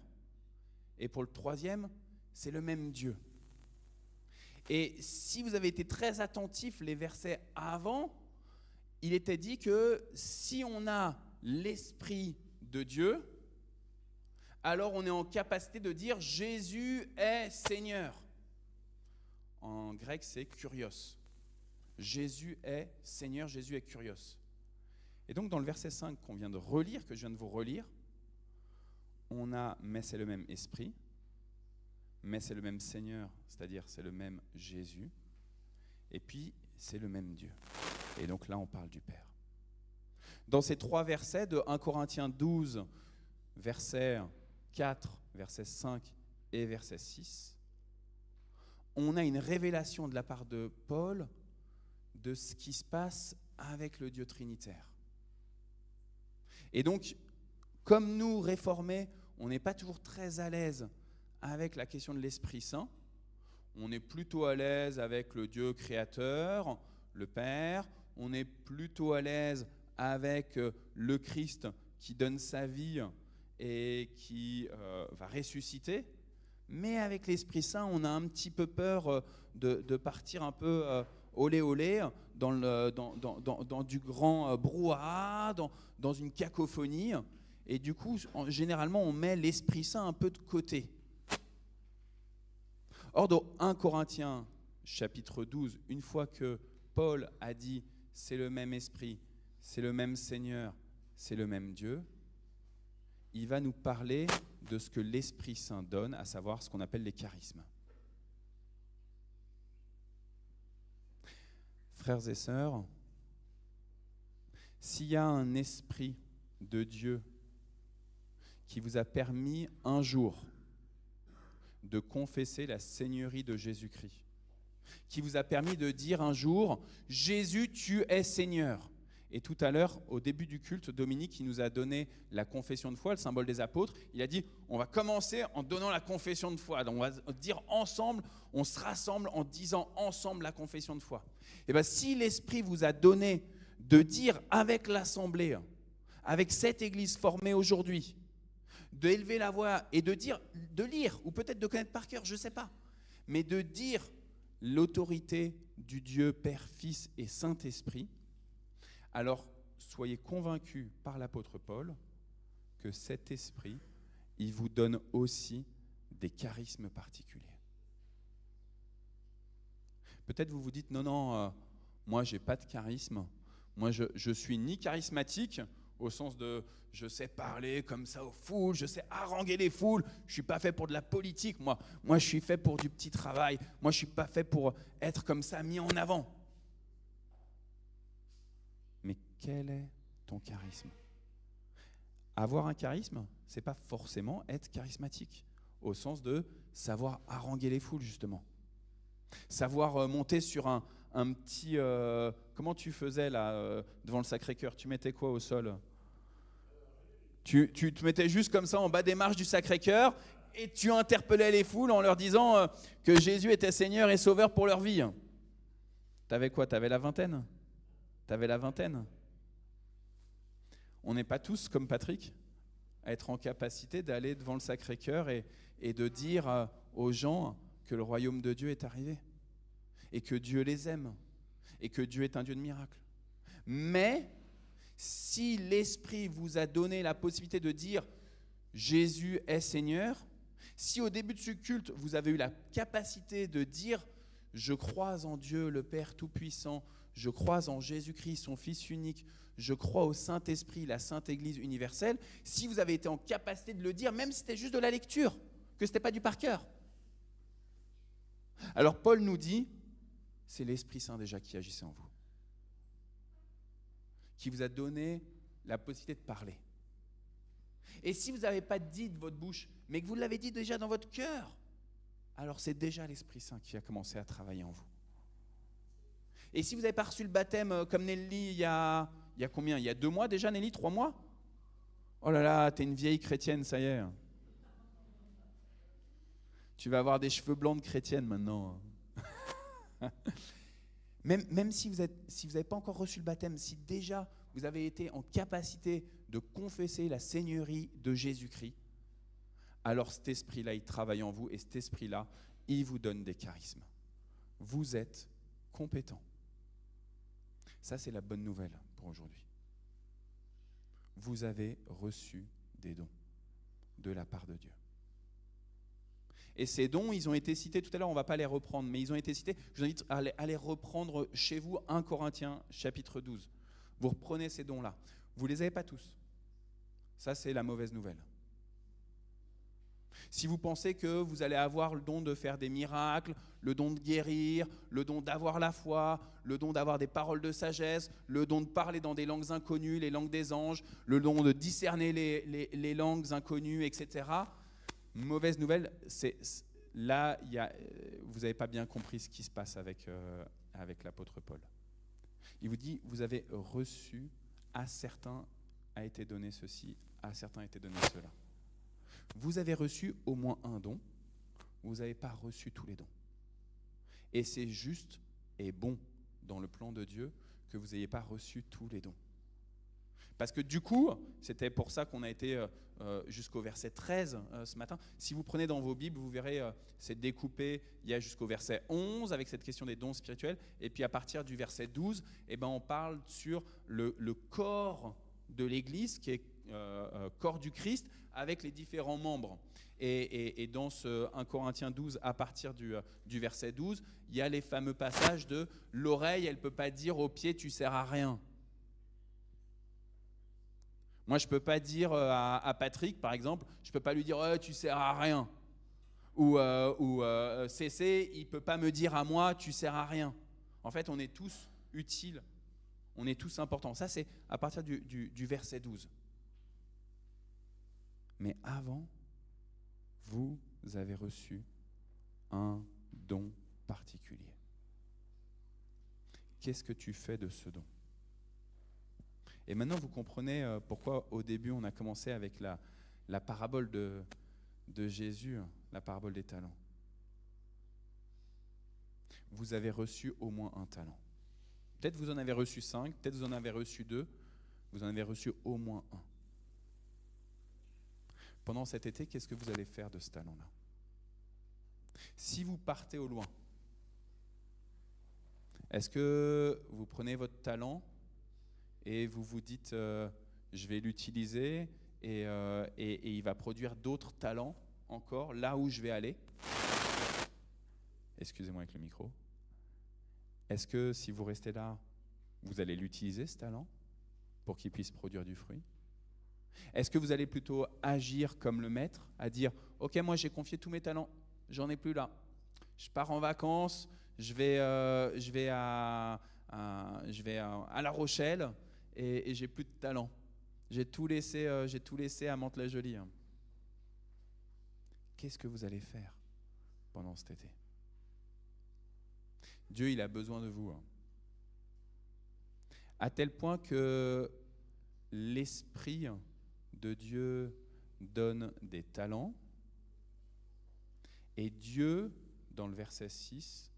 Et pour le troisième, c'est le même Dieu. Et si vous avez été très attentifs les versets avant, il était dit que si on a l'Esprit de Dieu, alors on est en capacité de dire Jésus est Seigneur. En grec, c'est kurios. Jésus est Seigneur, Jésus est kurios. Et donc dans le verset 5 qu'on vient de relire, que je viens de vous relire, on a « mais c'est le même esprit », « mais c'est le même Seigneur », c'est-à-dire c'est le même Jésus, et puis c'est le même Dieu. Et donc là, on parle du Père. Dans ces 3 versets de 1 Corinthiens 12, verset 4, verset 5 et verset 6, on a une révélation de la part de Paul de ce qui se passe avec le Dieu trinitaire. Et donc, comme nous, réformés, on n'est pas toujours très à l'aise avec la question de l'Esprit Saint. On est plutôt à l'aise avec le Dieu créateur, le Père. On est plutôt à l'aise avec le Christ qui donne sa vie et qui va ressusciter. Mais avec l'Esprit Saint, on a un petit peu peur de partir un peu olé olé dans du grand brouhaha, dans une cacophonie. Et du coup, généralement, on met l'Esprit Saint un peu de côté. Or, dans 1 Corinthiens, chapitre 12, une fois que Paul a dit « c'est le même Esprit, c'est le même Seigneur, c'est le même Dieu », il va nous parler de ce que l'Esprit Saint donne, à savoir ce qu'on appelle les charismes. Frères et sœurs, s'il y a un esprit de Dieu qui vous a permis un jour de confesser la seigneurie de Jésus-Christ, qui vous a permis de dire un jour « Jésus, tu es Seigneur ». Et tout à l'heure, au début du culte, Dominique, il nous a donné la confession de foi, le symbole des apôtres. Il a dit « On va commencer en donnant la confession de foi ». Donc on va dire ensemble, on se rassemble en disant ensemble la confession de foi. Et bien si l'Esprit vous a donné de dire avec l'Assemblée, avec cette Église formée aujourd'hui, d'élever la voix et de dire, de lire, ou peut-être de connaître par cœur, je ne sais pas, mais de dire l'autorité du Dieu Père, Fils et Saint-Esprit, alors soyez convaincus par l'apôtre Paul que cet esprit, il vous donne aussi des charismes particuliers. Peut-être vous vous dites, non, moi je n'ai pas de charisme, moi je suis ni charismatique, au sens de je sais parler comme ça aux foules, je sais haranguer les foules, je ne suis pas fait pour de la politique, moi je suis fait pour du petit travail, moi je ne suis pas fait pour être comme ça mis en avant. Mais quel est ton charisme ? Avoir un charisme, ce n'est pas forcément être charismatique, au sens de savoir haranguer les foules justement. Savoir monter sur un petit... comment tu faisais là devant le Sacré-Cœur ? Tu mettais quoi au sol ? Tu te mettais juste comme ça en bas des marches du Sacré-Cœur et tu interpellais les foules en leur disant que Jésus était Seigneur et Sauveur pour leur vie. T'avais quoi ? T'avais la vingtaine ? On n'est pas tous comme Patrick à être en capacité d'aller devant le Sacré-Cœur et de dire aux gens que le royaume de Dieu est arrivé et que Dieu les aime et que Dieu est un Dieu de miracles. Mais si l'Esprit vous a donné la possibilité de dire Jésus est Seigneur, si au début de ce culte vous avez eu la capacité de dire je crois en Dieu le Père Tout-Puissant, je crois en Jésus-Christ son Fils unique, je crois au Saint-Esprit, la Sainte Église universelle, si vous avez été en capacité de le dire, même si c'était juste de la lecture, que ce n'était pas du par cœur. Alors Paul nous dit, c'est l'Esprit Saint déjà qui agissait en vous, qui vous a donné la possibilité de parler. Et si vous n'avez pas dit de votre bouche, mais que vous l'avez dit déjà dans votre cœur, alors c'est déjà l'Esprit Saint qui a commencé à travailler en vous. Et si vous n'avez pas reçu le baptême comme Nelly il y a combien ? Il y a 2 mois déjà, Nelly ? 3 mois ? Oh là là, t'es une vieille chrétienne, ça y est. Tu vas avoir des cheveux blancs de chrétienne maintenant. Même si vous n'avez pas encore reçu le baptême, si déjà vous avez été en capacité de confesser la seigneurie de Jésus-Christ, alors cet esprit-là, il travaille en vous et cet esprit-là, il vous donne des charismes. Vous êtes compétent. Ça, c'est la bonne nouvelle pour aujourd'hui. Vous avez reçu des dons de la part de Dieu. Et ces dons, ils ont été cités tout à l'heure, on ne va pas les reprendre, mais ils ont été cités. Je vous invite à les reprendre chez vous, 1 Corinthiens, chapitre 12. Vous reprenez ces dons-là. Vous ne les avez pas tous. Ça, c'est la mauvaise nouvelle. Si vous pensez que vous allez avoir le don de faire des miracles, le don de guérir, le don d'avoir la foi, le don d'avoir des paroles de sagesse, le don de parler dans des langues inconnues, les langues des anges, le don de discerner les langues inconnues, etc. Mauvaise nouvelle, là, vous n'avez pas bien compris ce qui se passe avec l'apôtre Paul. Il vous dit, vous avez reçu, à certains a été donné ceci, à certains a été donné cela. Vous avez reçu au moins un don, vous n'avez pas reçu tous les dons. Et c'est juste et bon dans le plan de Dieu que vous n'ayez pas reçu tous les dons. Parce que du coup, c'était pour ça qu'on a été jusqu'au verset 13 ce matin. Si vous prenez dans vos Bibles, vous verrez, c'est découpé, il y a jusqu'au verset 11 avec cette question des dons spirituels. Et puis à partir du verset 12, on parle sur le corps de l'Église, qui est corps du Christ, avec les différents membres. Et dans ce 1 Corinthiens 12, à partir du verset 12, il y a les fameux passages de « l'oreille, elle ne peut pas dire au pied, tu ne sers à rien ». Moi, je ne peux pas dire à Patrick, par exemple, je ne peux pas lui dire tu ne sers à rien. Ou CC, il ne peut pas me dire à moi, tu ne sers à rien. En fait, on est tous utiles, on est tous importants. Ça, c'est à partir du verset 12. Mais avant, vous avez reçu un don particulier. Qu'est-ce que tu fais de ce don ? Et maintenant, vous comprenez pourquoi au début, on a commencé avec la parabole de Jésus, la parabole des talents. Vous avez reçu au moins un talent. Peut-être vous en avez reçu 5, peut-être vous en avez reçu 2, vous en avez reçu au moins un. Pendant cet été, qu'est-ce que vous allez faire de ce talent-là ? Si vous partez au loin, est-ce que vous prenez votre talent et vous vous dites je vais l'utiliser et il va produire d'autres talents encore là où je vais aller. Excusez-moi avec le micro. Est-ce que si vous restez là, vous allez l'utiliser ce talent pour qu'il puisse produire du fruit ? Est-ce que vous allez plutôt agir comme le maître, à dire ok, moi j'ai confié tous mes talents, j'en ai plus là, je pars en vacances, je vais à La Rochelle et j'ai plus de talent. J'ai tout laissé à Mantes-la-Jolie. Qu'est-ce que vous allez faire pendant cet été ? Dieu, il a besoin de vous. À tel point que l'Esprit de Dieu donne des talents. Et Dieu, dans le verset 6,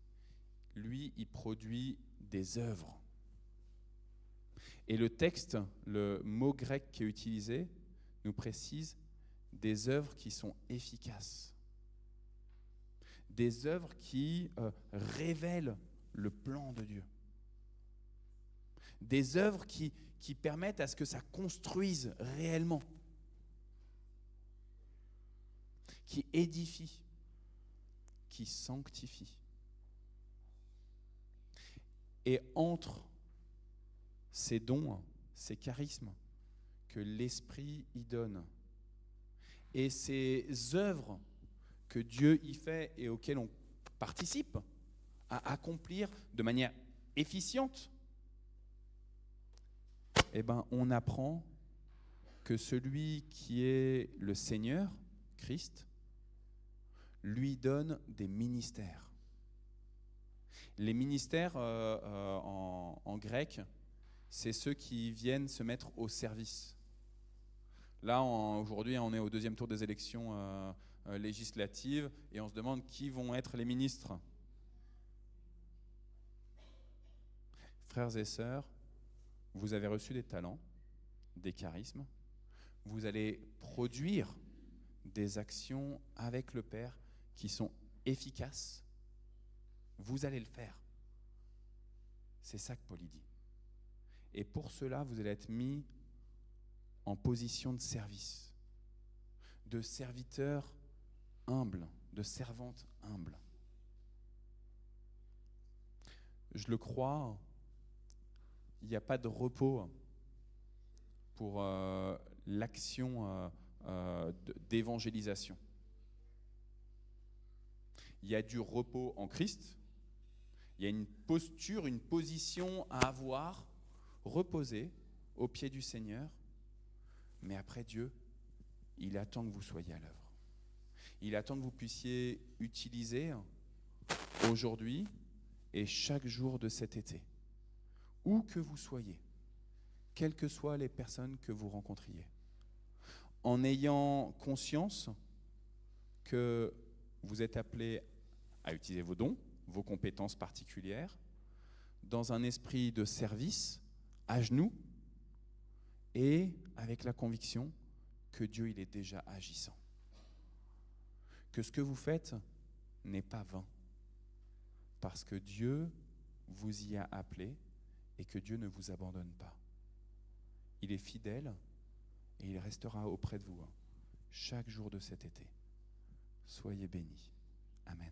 lui, il produit des œuvres. Et le texte, le mot grec qui est utilisé, nous précise des œuvres qui sont efficaces. Des œuvres qui révèlent le plan de Dieu. Des œuvres qui permettent à ce que ça construise réellement. Qui édifient. Qui sanctifient. Et entre ces dons, ces charismes que l'Esprit y donne et ces œuvres que Dieu y fait et auxquelles on participe à accomplir de manière efficiente, eh ben, on apprend que celui qui est le Seigneur, Christ, lui donne des ministères. Les ministères en grec, c'est ceux qui viennent se mettre au service. Là, aujourd'hui, on est au deuxième tour des élections législatives et on se demande qui vont être les ministres. Frères et sœurs, vous avez reçu des talents, des charismes. Vous allez produire des actions avec le Père qui sont efficaces. Vous allez le faire. C'est ça que Paul dit. Et pour cela, vous allez être mis en position de service, de serviteur humble, de servante humble. Je le crois, il n'y a pas de repos pour l'action d'évangélisation. Il y a du repos en Christ, il y a une posture, une position à avoir, reposer au pied du Seigneur, mais après Dieu, il attend que vous soyez à l'œuvre. Il attend que vous puissiez utiliser aujourd'hui et chaque jour de cet été, où que vous soyez, quelles que soient les personnes que vous rencontriez, en ayant conscience que vous êtes appelés à utiliser vos dons, vos compétences particulières, dans un esprit de service, à genoux, et avec la conviction que Dieu il est déjà agissant. Que ce que vous faites n'est pas vain, parce que Dieu vous y a appelé et que Dieu ne vous abandonne pas. Il est fidèle et il restera auprès de vous chaque jour de cet été. Soyez bénis. Amen.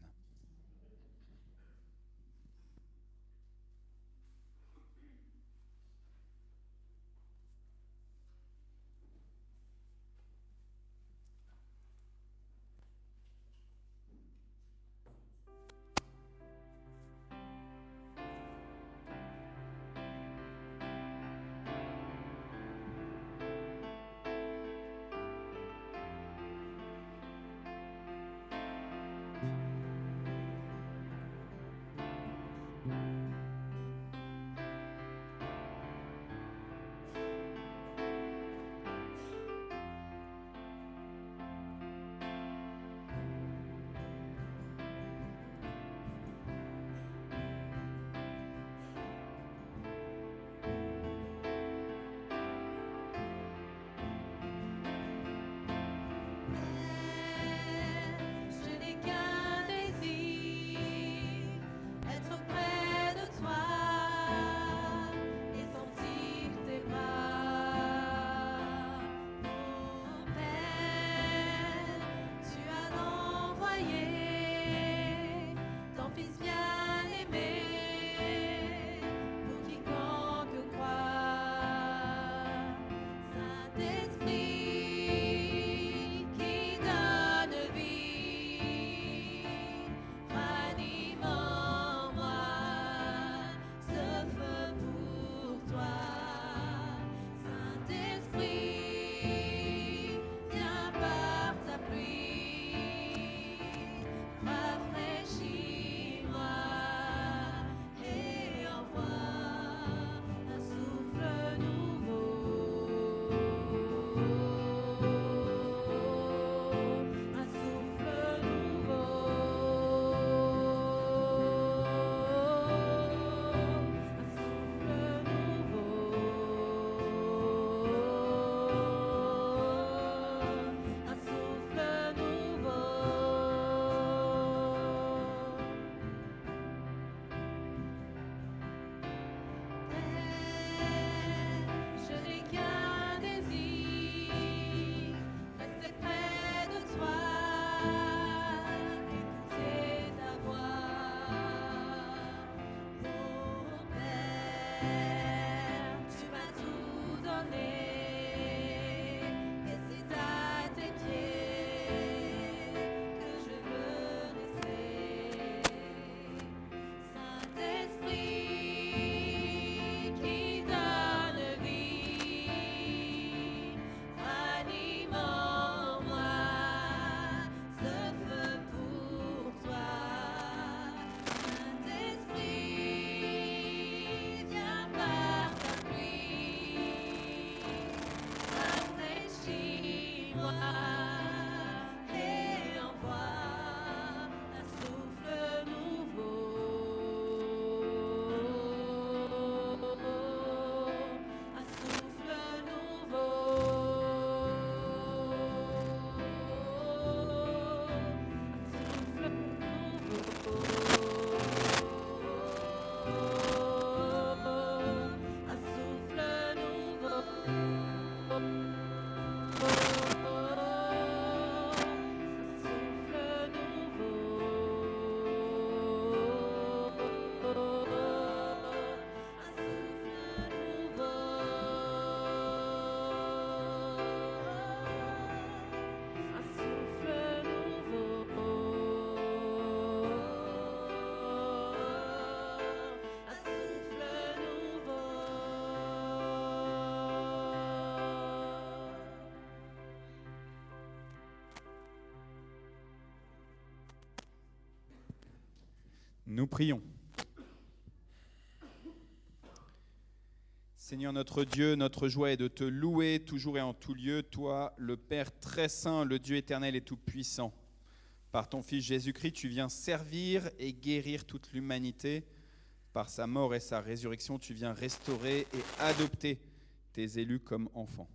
et envoie un souffle nouveau, un souffle nouveau, un souffle nouveau. Nous prions. Seigneur notre Dieu, notre joie est de te louer toujours et en tout lieu, toi, le Père très saint, le Dieu éternel et tout-puissant. Par ton Fils Jésus-Christ, tu viens servir et guérir toute l'humanité. Par sa mort et sa résurrection, tu viens restaurer et adopter tes élus comme enfants.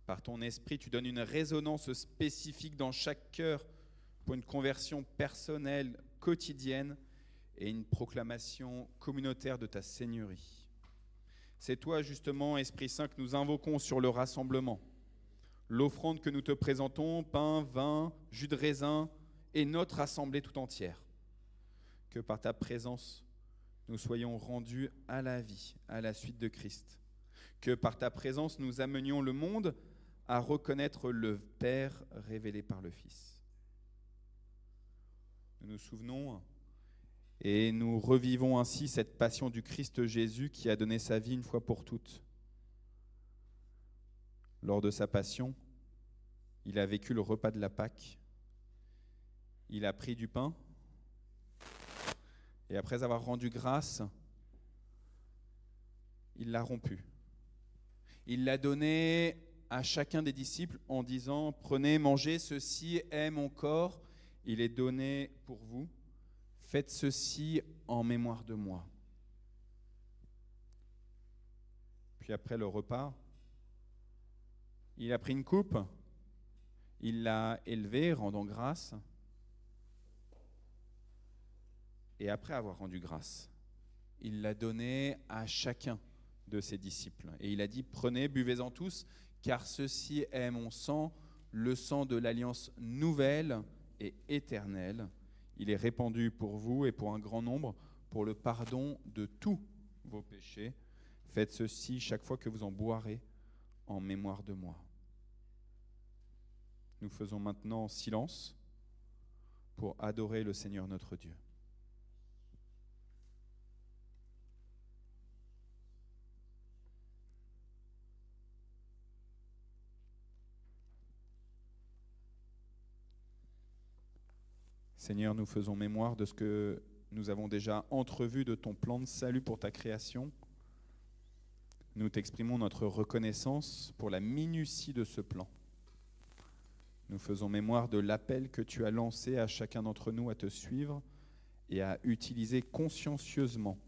Par ton esprit, tu donnes une résonance spécifique dans chaque cœur pour une conversion personnelle, quotidienne, et une proclamation communautaire de ta Seigneurie. C'est toi, justement, Esprit Saint, que nous invoquons sur le rassemblement. L'offrande que nous te présentons, pain, vin, jus de raisin, et notre assemblée tout entière. Que par ta présence, nous soyons rendus à la vie, à la suite de Christ. Que par ta présence, nous amenions le monde à reconnaître le Père révélé par le Fils. Nous nous souvenons et nous revivons ainsi cette passion du Christ Jésus qui a donné sa vie une fois pour toutes. Lors de sa passion, il a vécu le repas de la Pâque. Il a pris du pain et après avoir rendu grâce, il l'a rompu. Il l'a donné à chacun des disciples en disant « Prenez, mangez, ceci est mon corps, il est donné pour vous. Faites ceci en mémoire de moi. » Puis après le repas, il a pris une coupe, il l'a élevée, rendant grâce. Et après avoir rendu grâce, il l'a donnée à chacun de ses disciples. Et il a dit, prenez, buvez-en tous, car ceci est mon sang, le sang de l'alliance nouvelle et éternelle. Il est répandu pour vous et pour un grand nombre, pour le pardon de tous vos péchés. Faites ceci chaque fois que vous en boirez en mémoire de moi. Nous faisons maintenant silence pour adorer le Seigneur notre Dieu. Seigneur, nous faisons mémoire de ce que nous avons déjà entrevu de ton plan de salut pour ta création. Nous t'exprimons notre reconnaissance pour la minutie de ce plan. Nous faisons mémoire de l'appel que tu as lancé à chacun d'entre nous à te suivre et à utiliser consciencieusement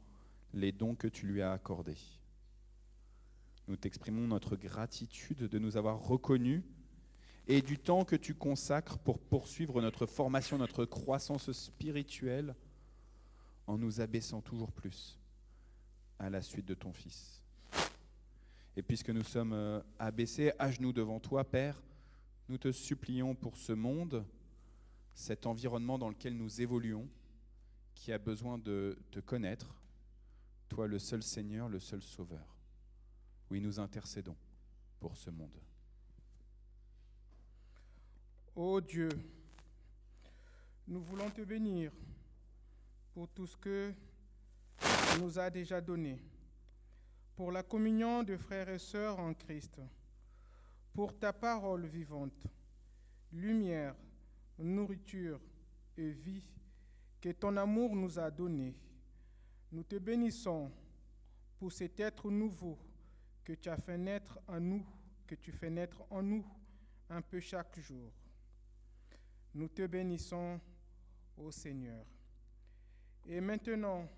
les dons que tu lui as accordés. Nous t'exprimons notre gratitude de nous avoir reconnus et du temps que tu consacres pour poursuivre notre formation, notre croissance spirituelle en nous abaissant toujours plus à la suite de ton Fils. Et puisque nous sommes abaissés à genoux devant toi, Père, nous te supplions pour ce monde, cet environnement dans lequel nous évoluons, qui a besoin de te connaître, toi le seul Seigneur, le seul Sauveur. Oui, nous intercédons pour ce monde. Ô Dieu, nous voulons te bénir pour tout ce que tu nous as déjà donné, pour la communion de frères et sœurs en Christ, pour ta parole vivante, lumière, nourriture et vie que ton amour nous a donnée. Nous te bénissons pour cet être nouveau que tu as fait naître en nous, que tu fais naître en nous un peu chaque jour. Nous te bénissons, ô Seigneur. Et maintenant,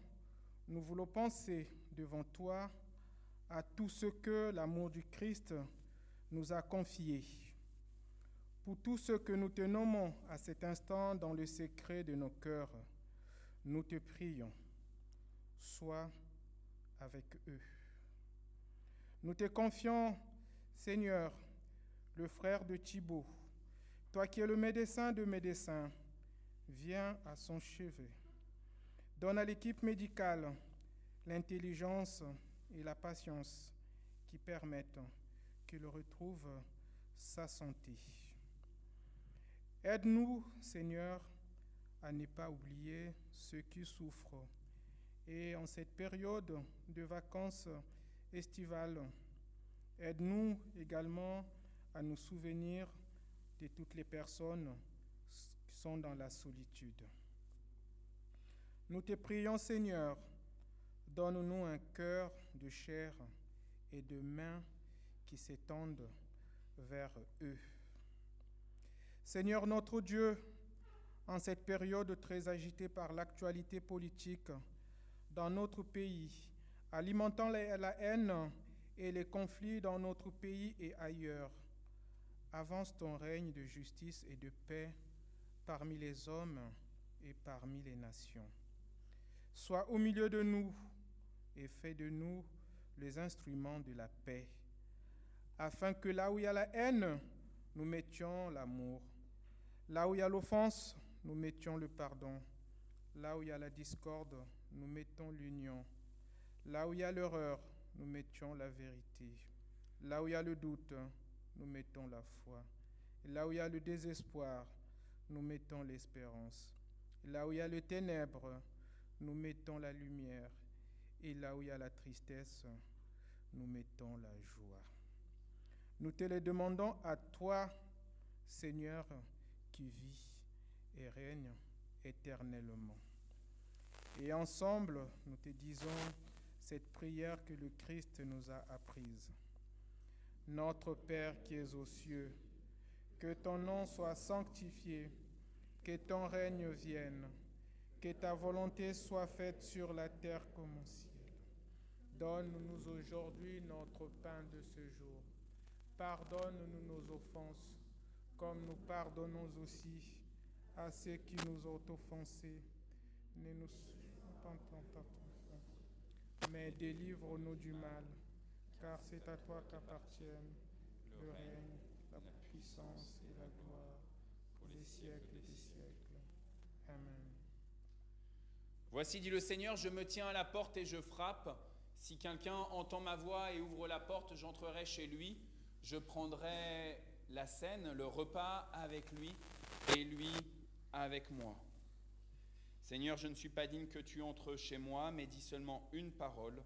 nous voulons penser devant toi à tout ce que l'amour du Christ nous a confié. Pour tout ce que nous te nommons à cet instant dans le secret de nos cœurs, nous te prions. Sois avec eux. Nous te confions, Seigneur, le frère de Thibaut, toi qui es le médecin de médecins, viens à son chevet. Donne à l'équipe médicale l'intelligence et la patience qui permettent qu'il retrouve sa santé. Aide-nous, Seigneur, à ne pas oublier ceux qui souffrent. Et en cette période de vacances estivales, aide-nous également à nous souvenir de toutes les personnes qui sont dans la solitude. Nous te prions, Seigneur, donne-nous un cœur de chair et de mains qui s'étendent vers eux. Seigneur notre Dieu, en cette période très agitée par l'actualité politique dans notre pays, alimentant la haine et les conflits dans notre pays et ailleurs, avance ton règne de justice et de paix parmi les hommes et parmi les nations. Sois au milieu de nous et fais de nous les instruments de la paix, afin que là où il y a la haine, nous mettions l'amour. Là où il y a l'offense, nous mettions le pardon. Là où il y a la discorde, nous mettons l'union. Là où il y a l'erreur, nous mettions la vérité. Là où il y a le doute, nous mettons la foi. Et là où il y a le désespoir, nous mettons l'espérance. Et là où il y a les ténèbres, nous mettons la lumière. Et là où il y a la tristesse, nous mettons la joie. Nous te le demandons à toi, Seigneur, qui vis et règne éternellement. Et ensemble, nous te disons cette prière que le Christ nous a apprise. Notre Père qui es aux cieux, que ton nom soit sanctifié, que ton règne vienne, que ta volonté soit faite sur la terre comme au ciel. Donne-nous aujourd'hui notre pain de ce jour. Pardonne-nous nos offenses, comme nous pardonnons aussi à ceux qui nous ont offensés. Ne nous pas en tentation, mais délivre-nous du mal, car c'est à toi qu'appartiennent le règne, la puissance et la gloire pour les siècles des siècles. Amen. Voici, dit le Seigneur, je me tiens à la porte et je frappe. Si quelqu'un entend ma voix et ouvre la porte, j'entrerai chez lui. Je prendrai la scène, le repas avec lui et lui avec moi. Seigneur, je ne suis pas digne que tu entres chez moi, mais dis seulement une parole,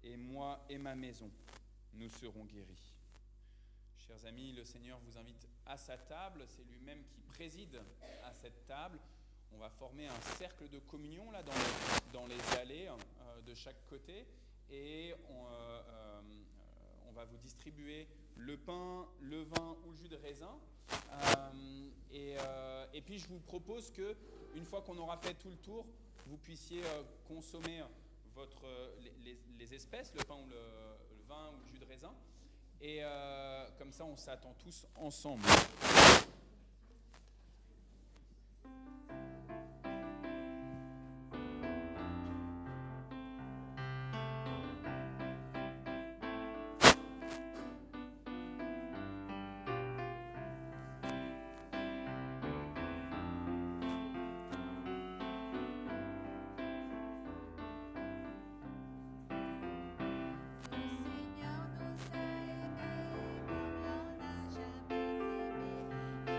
et moi et ma maison, nous serons guéris. Chers amis, le Seigneur vous invite à sa table, c'est lui-même qui préside à cette table. On va former un cercle de communion là dans les allées de chaque côté, et on va vous distribuer le pain, le vin ou le jus de raisin. Et puis je vous propose que, une fois qu'on aura fait tout le tour, vous puissiez consommer les espèces, le pain ou le vin ou le jus de raisin. Et comme ça, on s'attend tous ensemble. Le Seigneur nous a aimés comme l'on n'a jamais aimé.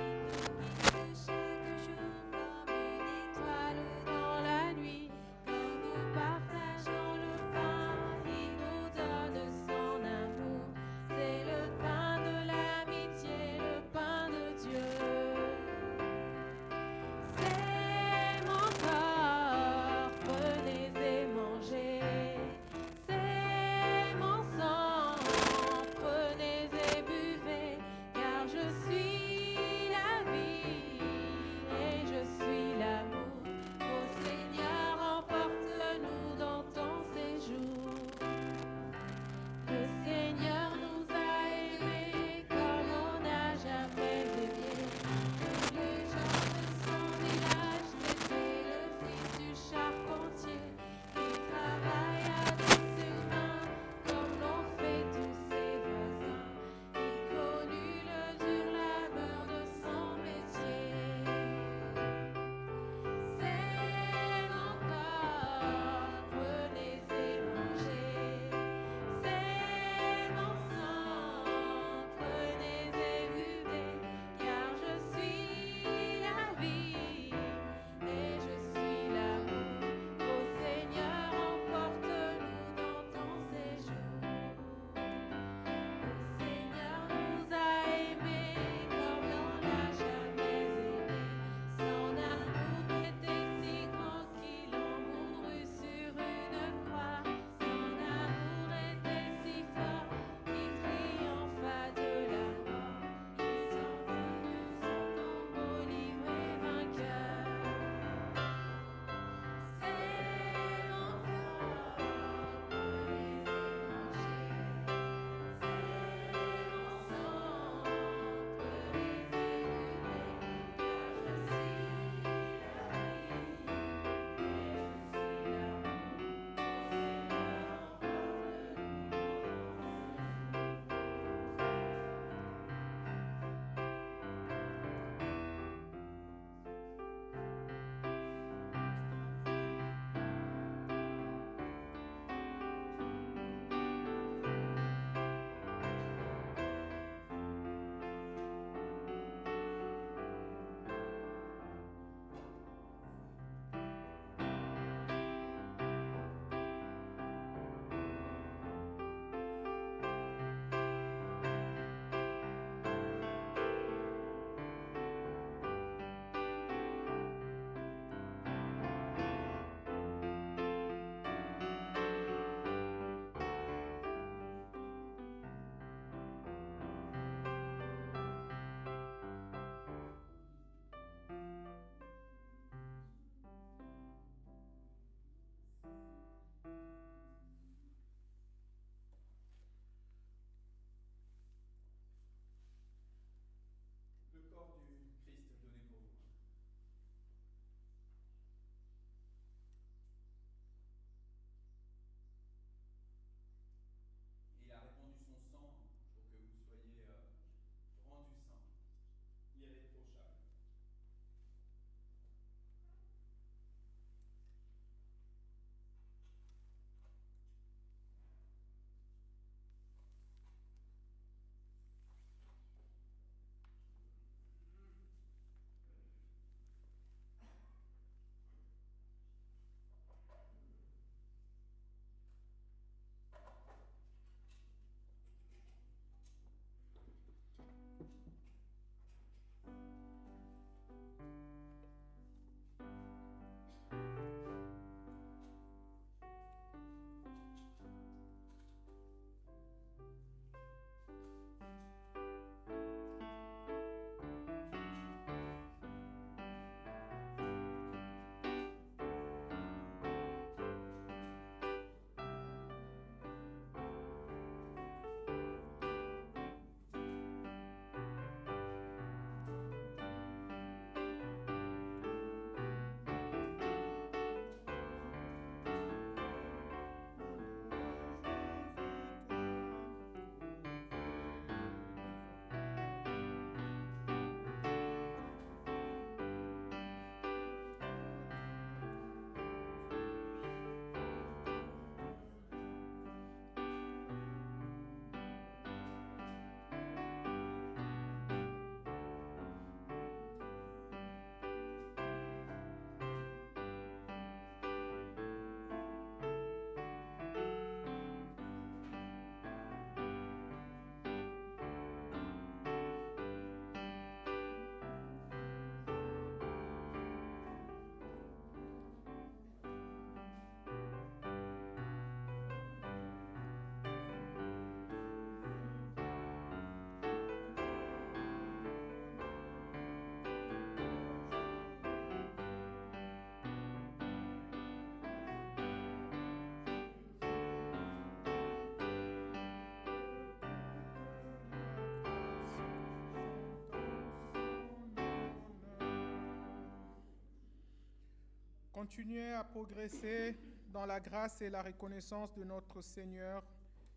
Continuez à progresser dans la grâce et la reconnaissance de notre Seigneur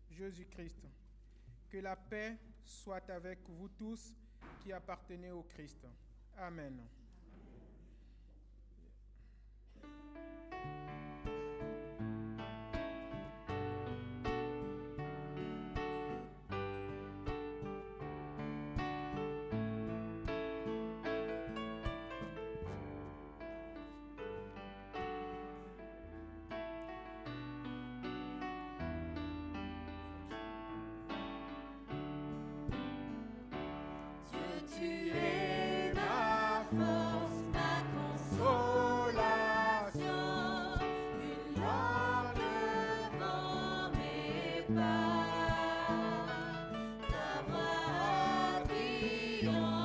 Jésus-Christ. Que la paix soit avec vous tous qui appartenez au Christ. Amen. Tu es ma force, ma consolation, une lampe devant mes pas, ta voix triomphe.